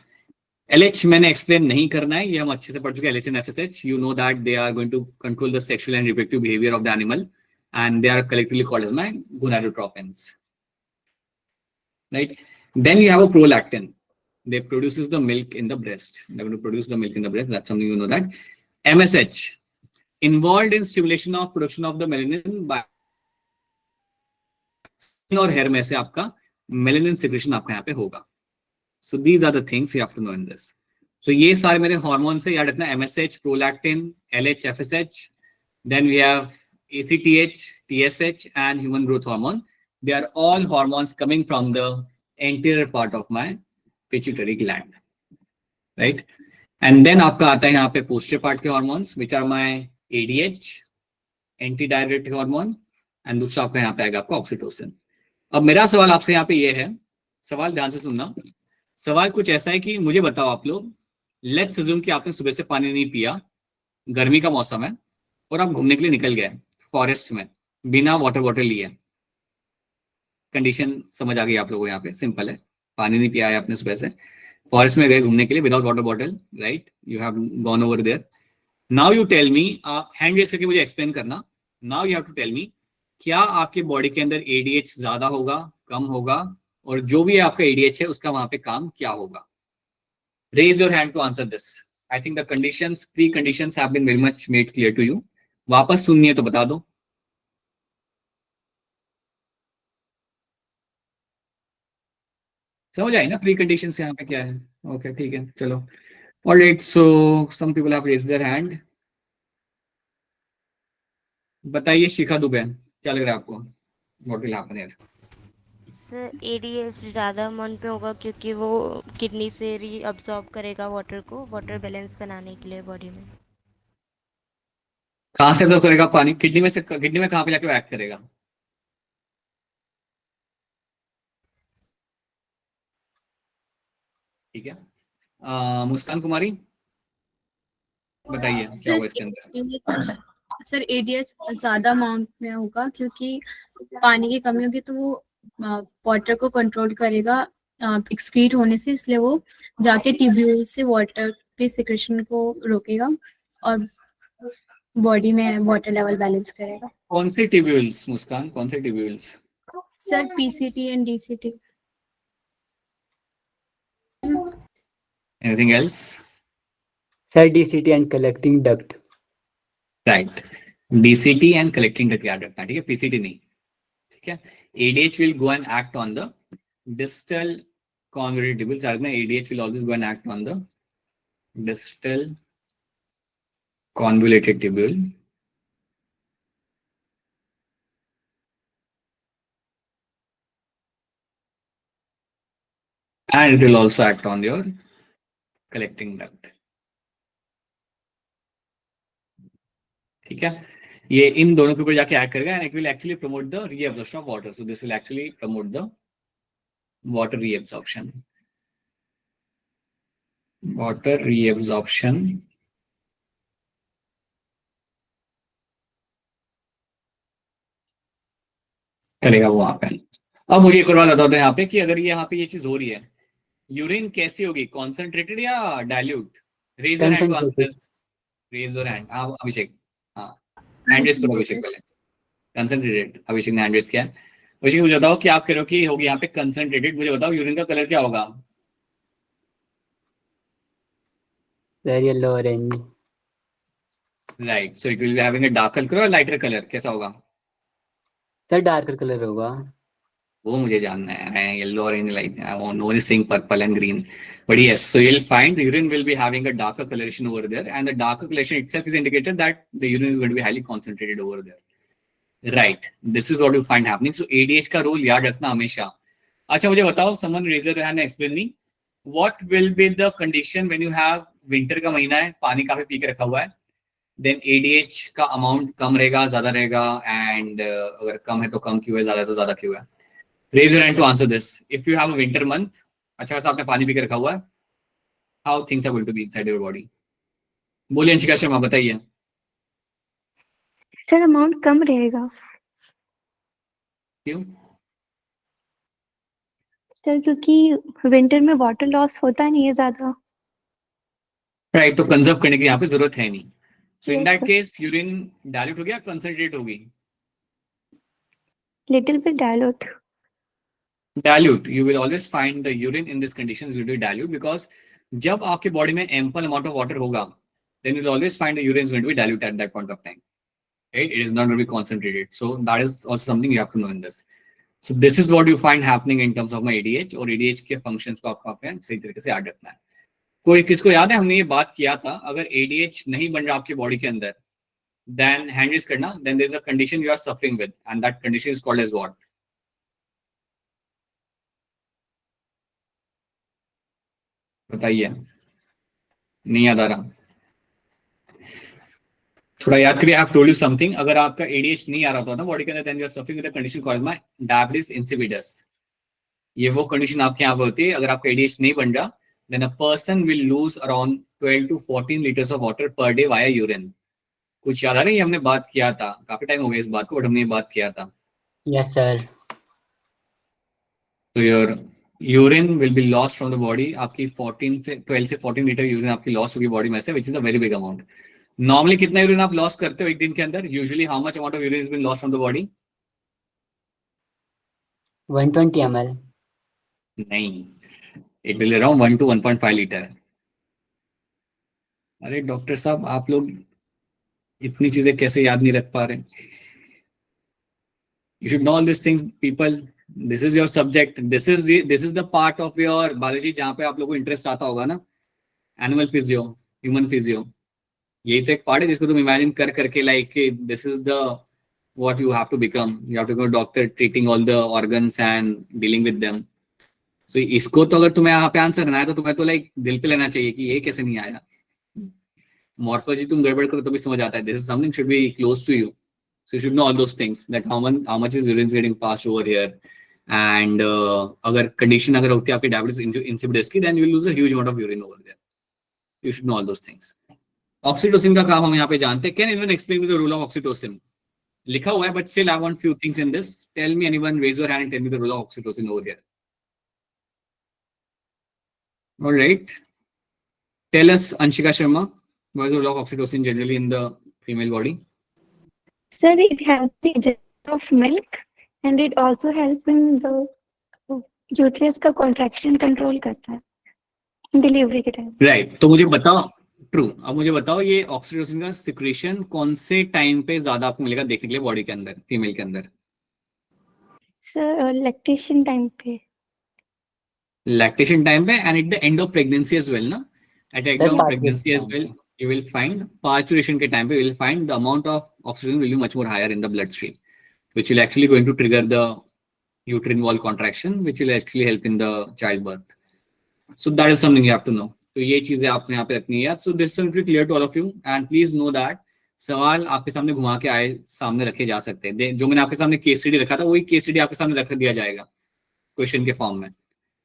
LH मैंने एक्सप्लेन नहीं करना है, ये हम अच्छे से पढ़ चुके हैं. LH and FSH, you know that they are going to control the sexual and reproductive behavior of the animal, and they are collectively called as my gonadotropins, right? Then you have a prolactin. They produces the milk in the breast. They're going to produce the milk in the breast. That's something you know that. MSH, involved in stimulation of production of the melanin by और hair में से आपका melanin secretion आपका यहाँ पे होगा. So these are the things you have to know in this. सो ये सारे मेरे हार्मोन से याद रखना, MSH, प्रोलैक्टिन, LH, FSH, then we have ACTH, TSH and human growth hormone. They are all hormones coming from the anterior part of my pituitary gland, right? And then आपका आता है यहाँ पे posterior part के hormones, which are my ADH, antidiuretic hormone, and दूसरा आपका यहाँ पे आएगा आपका ऑक्सीटोसिन. अब मेरा सवाल आपसे यहाँ पे ये है, सवाल ध्यान से सुनना. सवाल कुछ ऐसा है कि मुझे बताओ आप लोग, लेट्स अज्यूम कि आपने सुबह से पानी नहीं पिया, गर्मी का मौसम है, और आप घूमने के लिए निकल गए फॉरेस्ट में बिना वाटर बॉटल लिए. कंडीशन समझ आ गई आप लोगों को? यहाँ पे सिंपल है, पानी नहीं पिया है आपने सुबह से, फॉरेस्ट में गए घूमने के लिए without water bottle, right? You have gone over there. Now you tell me, hand raise करके मुझे एक्सप्लेन करना. Now you have to tell me, क्या आपके बॉडी के अंदर ADH ज्यादा होगा, कम होगा, और जो भी आपका ADH है उसका वहां पे काम क्या होगा? Raise your hand to answer this. I think the conditions, pre conditions have been very much made clear to you. वापस सुननी है तो बता दो. समझ आई ना प्री कंडीशंस यहाँ पे क्या है? ओके, ठीक है, चलो. Alright, so some people have raised their hand. बताइए शिखा दुबे, क्या लग रहा है आपको? What will happen here? Sir ADH ज़्यादा मन पे होगा क्योंकि वो किडनी से रीअब्सॉर्ब करेगा वाटर को, वाटर बैलेंस बनाने के लिए बॉडी में. कहाँ से अब्सॉर्ब करेगा पानी? किडनी में से. किडनी में कहाँ पे जाके एक्ट करेगा? ठीक है, मुस्कान कुमारी बताइए क्या होगा इसके अंदर? सर ADH ज्यादा अमाउंट में होगा क्योंकि पानी की कमी होगी, तो वो वाटर को कंट्रोल करेगा एक्सक्रीट होने से, इसलिए वो जाके ट्यूब्यूल से वाटर भी सिक्रेशन को रोकेगा और बॉडी में वाटर लेवल बैलेंस करेगा। कौन से ट्यूब्यूल्स मुस्कान, कौन से tubules? Sir PCT and DCT. Anything else? Sir, DCT and collecting duct. Right, DCT and collecting duct याद रखना, ठीक है, पीसीटी नहीं, ठीक है। ADH will go and act on the distal convoluted tubules. ADH will always go and act on the distal convoluted tubule. And it will also act on your collecting duct. ठीक है, ये इन दोनों के ऊपर जाके एक्ट करेगा, and it will actually promote the reabsorption of water. So this will actually promote the water reabsorption. Water reabsorption करेगा वो वहां पे। अब मुझे एक और बात बता दो यहाँ पे कि अगर ये यहाँ पे ये चीज हो रही है, यूरिन कैसी होगी, कॉन्सेंट्रेटेड या dilute? Raise your hand to answer this. Raise your hand. हाँ अभिषेक, हाँ हैंड रेज करो अभिषेक पहले। कंसेंट्रेटेड, अभिषेक ने हैंड रेज किया। अभिषेक मुझे बताओ कि आप कह रहे हो कि होगी यहाँ पे कंसेंट्रेटेड, मुझे बताओ यूरिन का कलर क्या होगा? Sir, yellow orange. Right, so it will be having a darker colour और लाइटर कलर, कैसा होगा? Sir, darker color होगा. वो मुझे जानना है, yellow orange like no is saying purple and green, but yes, so you'll find the urine will be having a darker coloration over there, and the darker coloration itself is indicated that the urine is going to be highly concentrated over there. Right, this is what you find happening. So ADH का role याद रखना हमेशा। अच्छा मुझे बताओ, someone raise their hand and explain me what will be the condition when you have winter का महीना है, पानी काफी पी के रखा हुआ है, then ADH का अमाउंट कम रहेगा, ज्यादा रहेगा, and अगर कम है तो कम क्यों है, ज्यादा है तो ज्यादा क्यों है? Raise your hand to answer this. If you have a winter month, अच्छा खासा आपने पानी पी के रखा हुआ है, how things are going to be inside your body? बोलिए अंशिका शर्मा, बताइए। सर अमाउंट कम रहेगा क्यों? सर, क्योंकि विंटर में वाटर लॉस होता नहीं है ज्यादा। राइट, तो कंजर्व करने की यहाँ पे जरूरत है नहीं। सो इन Yes, that sir. Case urine dilute हो गया, कंसंट्रेट होगी? Little bit dilute. Dilute, you will always find the urine in this condition is dilute, because जब आपके बॉडी में एम्पल अमाउंट ऑफ वाटर होगा, then you'll always find the urine is going to be dilute at that point of time, right? It is not going to be concentrated. So that is also something you have to know in this. So this is what you find happening in terms of my ADH, और ADH के functions को आपको आपने सही तरीके से याद रखना है। कोई किसको याद है, हमने ये बात किया था, अगर ADH नहीं बन रहा आपके बॉडी के अंदर, then hand raise करना, then there is a condition you are suffering with, and that condition is called as what? बताइए, नहीं याद आ रहा? थोड़ा याद करिए। I have told you something, अगर आपका ADH नहीं आ रहा था ना बॉडी के अंदर, then you are suffering with a condition called my diabetes insipidus. ये वो कंडीशन आपके यहाँ पे होती है, अगर आपका ADH नहीं बन रहा, then a person will lose around 12 to 14 litres of water per day via urine. कुछ याद आ रहा है? हमने बात किया था, काफी टाइम हो गया इस बात को, बट हमने ये बात किया था। Yes, sir. तो your urine will be lost from the body, आपकी 12 से 14 लीटर यूरिन आपकी लॉस्ट होगी बॉडी में से, which is a very big amount. Normally कितना यूरिन आप लॉस करते हो एक दिन के अंदर? Usually how much amount of urine is been lost from the body? 120 ml. नहीं, it will around 1 to 1.5 litre. अरे डॉक्टर साहब, आप लोग इतनी चीजें कैसे याद नहीं रख पा रहे? You should know all this things people, this is your subject, this is the part of your biology जहाँ पे आप लोगों को इंटरेस्ट आता होगा ना, एनिमल फिजियो, ह्यूमन फिजियो। यही तो एक पार्ट है जिसको तुम इमेजिन कर करके like this is the what you have to become, you have to become doctor treating all the organs and dealing with them. So इसको तो अगर तुम्हें यहाँ पे आंसर ना है तो तुम्हें तो लाइक दिल पे लेना चाहिए कि ये कैसे नहीं आया। मॉर्फोलॉजी तुम गड़बड़ करो तो भी समझ आता है, this is something should be close to you, so you should know all those things, that how much is urine getting passed over here, and अगर कंडीशन अगर होती है आपकी डायबिटीज इंसिपिडस की, then you will lose a huge amount of urine over there. You should know all those things. Oxytocin का काम हम यहाँ पे जानते हैं। Can anyone explain me the role of oxytocin? लिखा हुआ है, but still I want few things in this. Tell me, anyone raise your hand and tell me the role of oxytocin over here. Alright, Tell us, Anshika Sharma, what is the role of oxytocin generally in the female body? Sir, it helps the digestion of milk and it also helps in the uterus का contraction control करता है delivery के time. Right. तो मुझे बताओ, true, अब मुझे बताओ ये ऑक्सीटोसिन का सिक्रेशन कौन से टाइम पे ज्यादा आपको मिलेगा देखने के लिए बॉडी के अंदर, फीमेल के अंदर? सर लैक्टेशन टाइम पे. Lactation time पे and at the end of pregnancy as well, ना? At the end Sir, of pregnancy as parturition. well, you will find parturition के time पे you will find the amount of oxygen will be much more higher in the bloodstream, which will actually going to trigger the uterine wall contraction, which will actually help in the childbirth. So that is something you have to know. तो ये चीजें आपने यहाँ पे रखनी है. So this is something clear to all of you and please know that सवाल आपके सामने घुमा के आए सामने रखे जा सकते हैं. जो मैंने आपके सामने केस स्टडी रखा था वही केस स्टडी आपके सामने रख दिया जाएगा क्वेश्चन के फॉर्म में.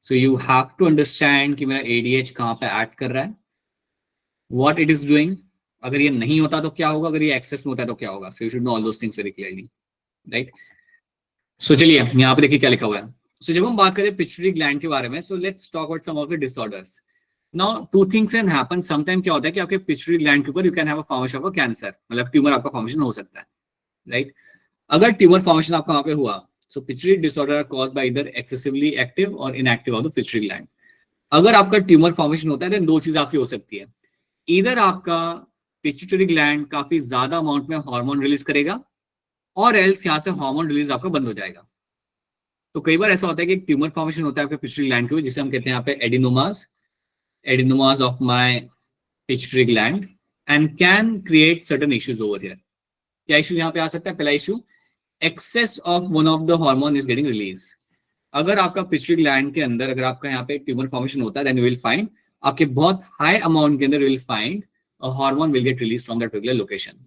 So you have to understand कि मेरा ADH कहाँ पे ऐड कर रहा है, what it is doing. अगर ये नहीं होता तो क्या होगा, अगर ये एक्सेस में होता है तो क्या होगा. So you should know all those things very clearly, right? So चलिए यहाँ पे देखिए क्या लिखा हुआ है. So जब हम बात करें पिट्यूटरी ग्लैंड के बारे में, so let's talk about some of the disorders. Now two things can happen. Sometime क्या होता है कि आपके पिट्यूटरी ग्लैंड के ऊपर you can have a formation of a cancer, मतलब ट्यूमर आपका फॉर्मेशन हो सकता है, right? अगर ट्यूमर फॉर्मेशन आपका वहां पे हुआ, so pituitary disorder are caused by either excessively active or inactive of the pituitary gland. अगर आपका ट्यूमर फॉर्मेशन होता है तो दो चीज आपकी हो सकती है. इधर आपका पिट्यूटरी ग्लैंड काफी ज्यादा अमाउंट में हार्मोन रिलीज करेगा और एल्स यहाँ से हार्मोन रिलीज आपका बंद हो जाएगा. तो कई बार ऐसा होता है कि ट्यूमर फॉर्मेशन होता है आपके पिट्यूटरी ग्लैंड के, जिसे हम कहते हैं यहाँ पे adenomas of my pituitary gland and can create certain issues over here. क्या इश्यू यहाँ पे आ सकता है? पहला issue, excess of one of the hormone is getting released. अगर आपका पिट्यूटरी ग्लैंड के अंदर अगर आपका यहाँ पे ट्यूमर फॉर्मेशन होता है then you will find आपके बहुत हाई अमाउंट के अंदर you will find a hormone will get released from that particular location.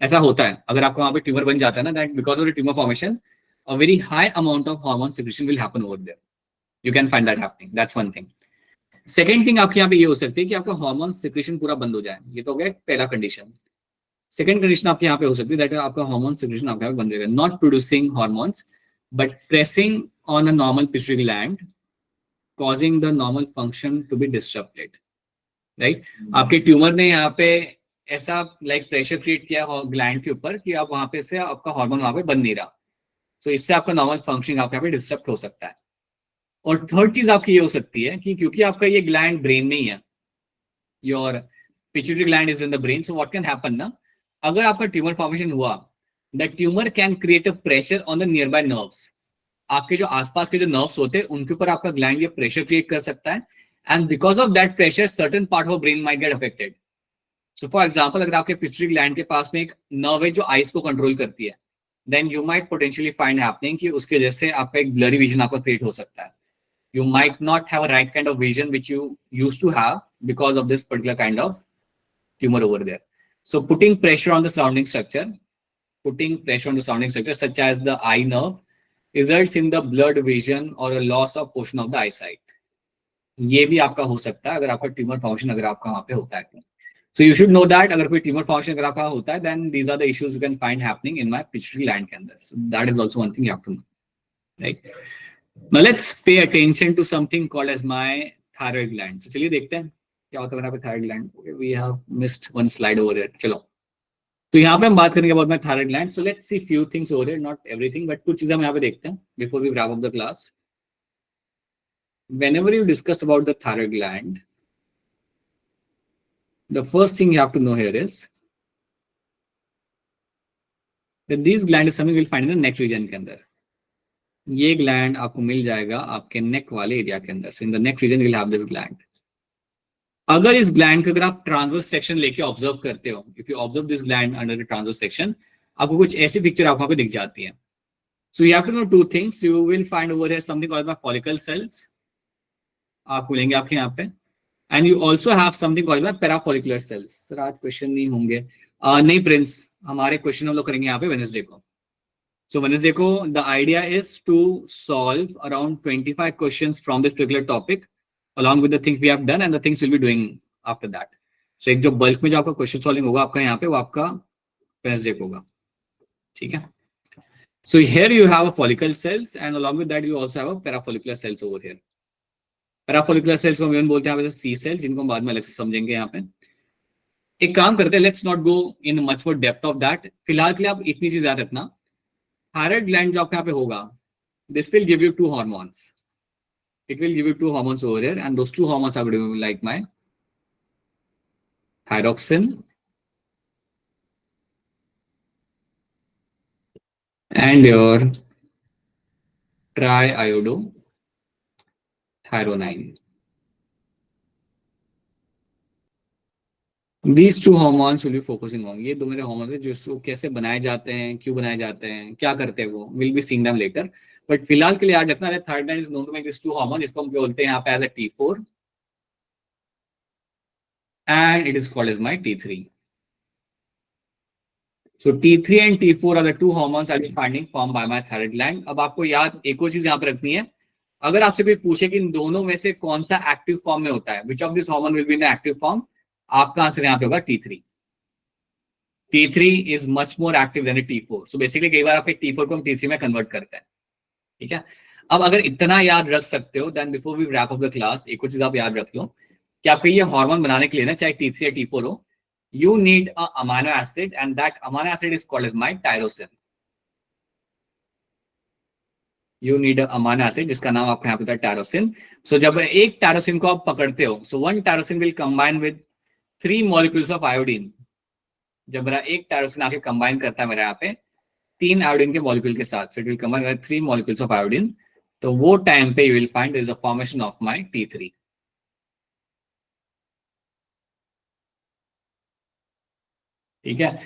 ऐसा होता है अगर आपका वहाँ पे ट्यूमर बन जाता है ना, that because of the tumor formation a very high amount of hormone secretion will happen over there. You can find that happening. That's one thing. Second thing आपके यहाँ पे ये हो सकती है कि आपका हार्मोन सिक्रेशन पूरा बंद हो जाए. ये तो हो गया पहला कंडीशन. सेकेंड कंडीशन आपके यहाँ पे हो सकती है दैट आपका हार्मोन सिक्रेशन आपके यहाँ पे बंद रहेगा, not producing hormones but pressing on a normal pituitary gland causing the normal function to be disturbed, right? आपके ट्यूमर ने यहाँ पे ऐसा प्रेशर क्रिएट किया ग्लैंड के ऊपर कि आप वहां पे से आपका हार्मोन वहां पे बन नहीं रहा, तो इससे आपका नॉर्मल फंक्शनिंग आपके यहाँ पे डिस्टर्ब हो सकता है. और थर्ड चीज आपकी ये हो सकती है कि क्योंकि आपका ये ग्लैंड ब्रेन में ही है, your pituitary gland is in the brain, so what can happen ना, अगर आपका ट्यूमर फॉर्मेशन हुआ, the tumour can create a pressure on the near by nerves. आपके जो आसपास के जो नर्व्स होते हैं उनके ऊपर आपका ग्लैंड ये प्रेशर क्रिएट कर सकता है and because of that pressure certain part of brain might get affected. So for example अगर आपके पिट्यूटरी ग्लैंड के पास में एक नर्व है जो आइज को कंट्रोल करती है, then you might potentially find happening कि उसके वजह से आपका एक ब्लरी विजन आपका क्रिएट हो सकता है. You might not have a right kind of vision which you used to have because of this particular kind of tumor over there. So putting pressure on the surrounding structure, such as the eye nerve, results in the blurred vision or a loss of portion of the eyesight. ये भी आपका हो सकता है अगर आपका tumour formation अगर आपका वहाँ पे होता है. So you should know that अगर कोई ट्यूमर फॉर्मेशन अगर आपका होता है, then these are the issues you can find happening in my pituitary gland के अंदर. So that is also one thing you have to know, right? Now let's pay attention to something called as my thyroid gland. So चलिए देखते हैं क्या होता है यहाँ पे thyroid gland. Okay, we have missed one slide over here. चलो, तो यहाँ पे हम बात करेंगे about my thyroid gland. So let's see few things over here, not everything, but कुछ चीजें हम यहाँ पे देखते हैं before we wrap up the class. Whenever you discuss about the thyroid gland, the first thing you have to know here is that these gland is something we'll find in the neck region के अंदर. ये gland आपको मिल जाएगा आपके नेक वाले area के अंदर. So in the neck region will have this gland. अगर इस ग्लैंड को अगर आप ट्रांसवर्स सेक्शन लेके ऑब्जर्व करते हो, if you observe this gland under the transverse section, आपको कुछ ऐसी पिक्चर आपको वहां पे दिख जाती है. So you have to know two things. You will find over here something called by follicle cells, आपको मिलेंगे आपके यहाँ पे, and you also have something called by parafollicular cells. Sir आज क्वेश्चन नहीं होंगे? नहीं प्रिंस, हमारे क्वेश्चन हम लोग करेंगे यहाँ पे वेडनेसडे को. So Wednesday ko, the idea is to solve around 25 questions from this particular topic, along with the things we have done and the things we'll be doing after that. So एक जो bulk में जो आपका question solving होगा आपका यहाँ पे, वो आपका Wednesday को होगा, ठीक है? So here you have a follicle cells and along with that you also have a parafollicular cells over here. Parafollicular cells को हम बोलते हैं सी सेल, जिनको हम बाद में अलग से समझेंगे यहाँ पे। एक काम करते हैं, let's not go in much more depth of that. फिलहाल के लिए आप इतनी चीज याद रखना, थायराइड ग्लैंड जो आपके यहाँ पे होगा, this will give you 2 hormones, it will give you 2 hormones over here, and those 2 hormones are going to be like my thyroxine and your triiodothyronine. These 2 hormones will be focusing on, ये 2 मेरे hormones हैं जो कैसे बनाए जाते हैं, क्यों बनाए जाते हैं, क्या करते हैं, वो will be seeing them later. But फिलहाल के लिए याद रखना है thyroid gland is known to make this 2 hormone, जिसको हम बोलते हैं यहाँ पे as a T4 and it is called as my T3. So T3 and T4 are the 2 hormones I'll be finding formed by my thyroid gland. अब आपको याद एक और चीज यहाँ पे रखनी है, अगर आपसे कोई पूछे कि इन दोनों में से कौन सा एक्टिव फॉर्म में होता है, which of this hormone will be in the active form, आपका आंसर यहाँ पे होगा T3. T3 is much more active than a T4. So basically कई बार आपके T4 को हम T3 में कन्वर्ट करते हैं, ठीक है। अब अगर इतना याद रख सकते हो, then before we wrap up the class एक और चीज आप याद रख लो कि आपके ये हार्मोन बनाने के लिए ना, चाहे T3 या T4 हो, you need a amino acid and that amino acid is called as my tyrosine. You need a amino acid जिसका नाम आपको यहाँ पे था tyrosine. So जब एक tyrosine को आप पकड़ते हो, so one tyrosine will combine with 3 molecules of iodine. जब मेरा एक tyrosine आके combine करता है मेरे यहाँ पे 3 आयोडीन के मॉलिक्यूल के साथ, so it will combine with 3 molecules of iodine. तो वो टाइम पे you will find there is a formation of my T3. ठीक है।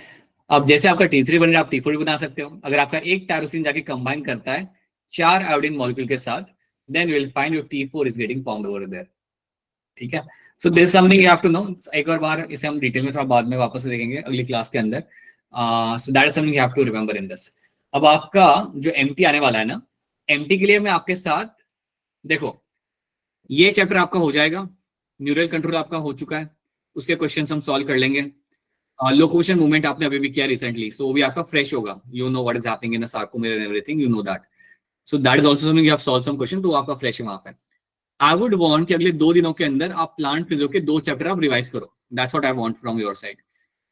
अब जैसे आपका T3 बन रहा है, आप T4 भी बना सकते हो। अगर आपका एक टायरोसिन जाके कंबाइन करता है 4 आयोडीन मॉलिक्यूल के साथ, then you will find your T4 is getting formed over there. ठीक है, so this something you have to know. एक और बार इसे हम डिटेल में थोड़ा बाद में वापस से देखेंगे अगली क्लास के अंदर। So that is something you have to remember in this. अब आपका जो एमटी आने वाला है ना, एमटी के लिए मैं आपके साथ, देखो ये चैप्टर आपका हो जाएगा, न्यूरल कंट्रोल आपका हो चुका है, उसके क्वेश्चंस हम सॉल्व कर लेंगे। लोकोमोशन मूवमेंट आपने अभी भी किया रिसेंटली, सो वो भी आपका फ्रेश होगा। You know what is happening in a sarcomere and everything, you know that. So that is also something you have solve some question, तो आपका फ्रेश है वहां पे। आई वुड वांट कि अगले 2 दिनों के अंदर आप प्लांट फिजियो के 2 चैप्टर आप रिवाइज करो। That's what I want from your side,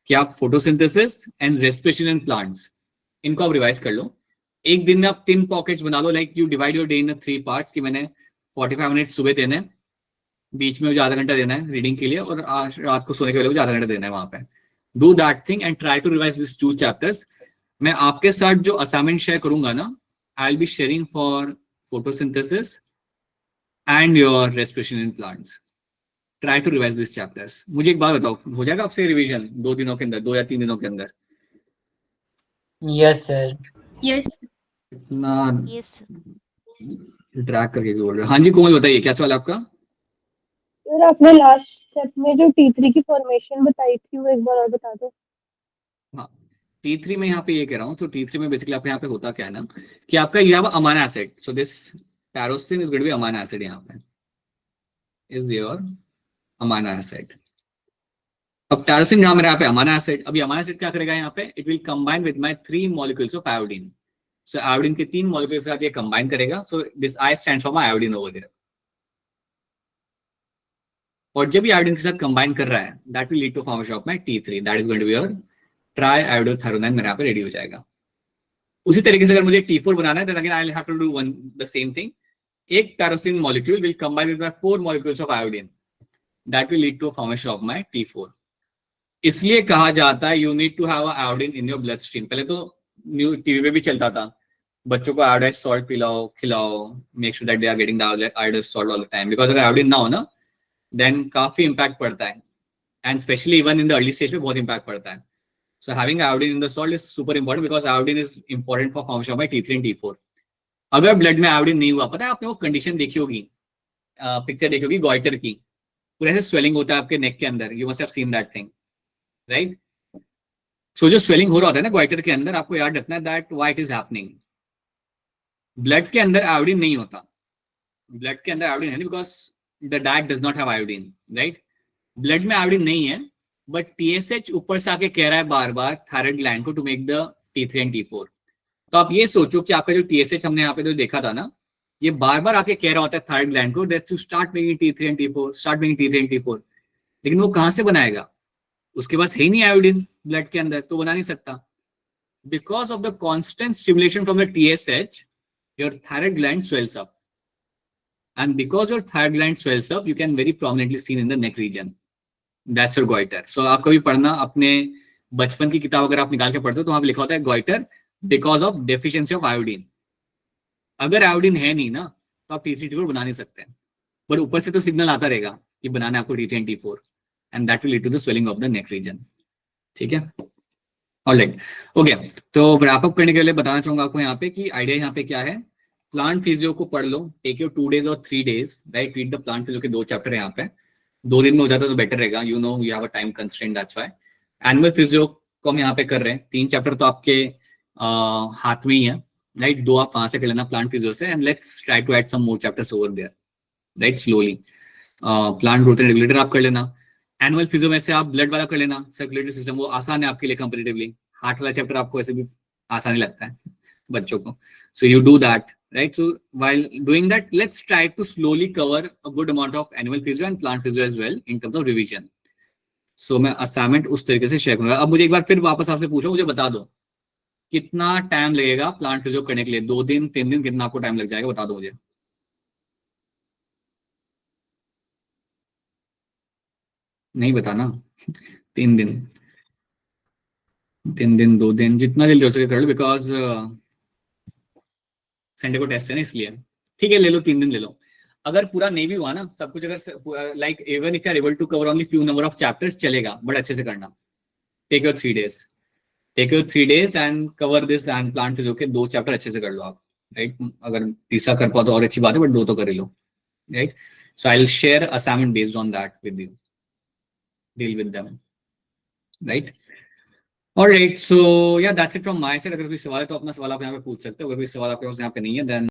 कि आप photosynthesis and respiration in plants इनको आप रिवाइज कर लो। एक दिन में आप 3 पॉकेट्स बना लो, like you divide your day in 3 parts, कि मैंने 45 मिनट सुबह देने, बीच में मुझे आधा घंटा देना है रीडिंग के लिए, और रात को सोने के लिए मुझे आधा घंटा देना है वहां पे। Do that thing and try to revise this 2 chapters. मैं आपके साथ जो असाइनमेंट शेयर करूंगा ना, I will be sharing for photosynthesis and your respiration in plants. Try to revise this chapters. मुझे एक बात बताओ, हो जाएगा आपसे रिवीजन 2 दिनों के अंदर, 2 या 3 दिनों के अंदर? Yes sir. यस ना यस ड्रैग करके बोल रहे हो। हाँ जी कोमल बताइए, क्या सवाल है आपका? सर आपने लास्ट चैप्टर में जो T3 की फॉर्मेशन बताई थी वो एक बार और बता दो। हाँ, T3 में यहाँ पे ये कह रहा हूँ, तो T3 में बेसिकली आपके यहाँ पे होता क्या है ना, कि आपका ये amino acid, so this tyrosine is going to be amino acid, यहाँ पे इज योर अमाइनो एसिड। अब टायरोसिन जहाँ मेरे यहाँ पे अमाइनो एसिड, अब ये अमाइनो एसिड क्या करेगा यहाँ पे, it will combine with my 3 molecules of iodine. So iodine के 3 मॉलिक्यूल्स के साथ ये कंबाइन करेगा, so this I stands for my iodine over there. और जब ये आयोडीन के साथ कंबाइन कर रहा है, that will lead to formation of my T3, that is going to be your triiodothyronine. मेरे यहाँ पे रेडी हो जाएगा। उसी तरीके से अगर मुझे T4 बनाना है, then again I will have to do one the same thing. एक tyrosine molecule will combine with my 4 molecules of iodine, that will lead to formation of my T4। इसलिए कहा जाता है you need to have iodine in your blood stream. पहले तो new TV पे भी चलता था, बच्चों को आयोडाइज सॉल्ट पिलाओ, खिलाओ, make sure that they are getting the iodised salt all the time, because अगर आयोडीन ना हो ना, देन काफी इंपैक्ट पड़ता है, and specially even in the early stage में बहुत इंपैक्ट पड़ता है। So having iodine in the salt is super important, because iodine is important for formation of my T3 and T4। अगर ब्लड में आयोडीन नहीं हुआ, पता है आपने वो कंडीशन देखी होगी, पिक्चर देखी होगी गॉइटर की, पूरे ऐसे स्वेलिंग होता है आपके नेक के अंदर, you must have seen that thing, right? So जो स्वेलिंग हो रहा होता है ना गॉइटर के अंदर, आपको याद रखना है that why it is happening. Blood के अंदर आयोडीन नहीं होता, ब्लड के अंदर आयोडीन है नहीं, because the diet does not have iodine, right? Blood में आयोडीन नहीं है, बट TSH ऊपर से आके कह रहा है बार बार थायराइड ग्लैंड को to make the T3 and T4। तो आप ये सोचो कि आपका जो TSH हमने यहाँ पे जो देखा था ना, ये बार बार आके कह रहा होता है थायराइड ग्लैंड को that to start making T3 and T4, start making T3 and T4, लेकिन वो कहां से बनाएगा? उसके पास है ही नहीं आयोडीन ब्लड के अंदर, तो बना नहीं सकता. Because of the constant stimulation from the TSH, your thyroid gland swells up, and because your thyroid gland swells up, you can very prominently seen in the neck region. That's your goiter. So आप कभी पढ़ना, अपने बचपन की किताब अगर आप निकाल के पढ़ते हो तो वहां पे लिखा होता है goiter because of deficiency of iodine. अगर आयोडीन है नहीं ना तो आप T3 T4 बना नहीं सकते, पर ऊपर से तो सिग्नल आता रहेगा कि बनाना है आपको T3 and T4, and that will lead to the swelling of the neck region. ठीक है, ऑलराइट, ओके. तो रैप अप करने के लिए बताना चाहूंगा आपको यहाँ पे कि आइडिया यहाँ पे क्या है. प्लांट फिजियो को पढ़ लो, टेक योर 2 days और 3 days, right. Read the plant physio के 2 चैप्टर है यहाँ पे. 2 दिन में हो जाता तो बेटर रहेगा, you know you have a time constraint, that's why. Animal physio को हम यहाँ पे कर रहे हैं. 3 चैप्टर तो आपके हाथ में ही है, राइट. 2 आप कहाँ से कर लेना प्लांट फिजियो से, and let's try to add some more chapters over there, right, slowly. Plant growth and regulator आप कर लेना. एनिमल फिजियो में से आप ब्लड वाला कर लेना, सर्कुलेटरी सिस्टम, वो आसान है आपके लिए कंपैरेटिवली. हार्ट वाला चैप्टर आपको ऐसे भी आसान ही लगता है बच्चों को, so you do that, right. So while doing that, let's try to slowly cover a good amount of animal physio and plant physio as well in terms of revision. So मैं assignment उस तरीके से share करूंगा. अब मुझे एक बार फिर वापस आपसे पूछो, मुझे बता दो कितना टाइम लगेगा प्लांट फिजियो करने के लिए. 2 दिन 3 दिन, कितना आपको टाइम लग जाएगा बता दो मुझे. नहीं बताना. 3 दिन, 3 दिन, 2 दिन, जितना जल्दी हो सके कर लो, बिकॉज संडे को टेस्ट है ना, इसलिए. ठीक है, ले लो 3 दिन ले लो. अगर पूरा नहीं भी हुआ ना सब कुछ, अगर like even if you are able to cover only few number of chapters चलेगा, बट अच्छे से करना. Take your 3 days, take your 3 days and cover this and plant physio के 2 चैप्टर अच्छे से कर लो आप, राइट. अगर तीसरा कर पाओ तो और अच्छी बात है, बट 2 तो कर ही लो, right. So I will share assignment based on that with you, deal with them, right. Alright, so yeah that's it from my side. अगर कोई सवाल है तो अपना सवाल आप यहाँ पे पूछ सकते हो. अगर कोई सवाल आपके पास यहाँ पे नहीं है देन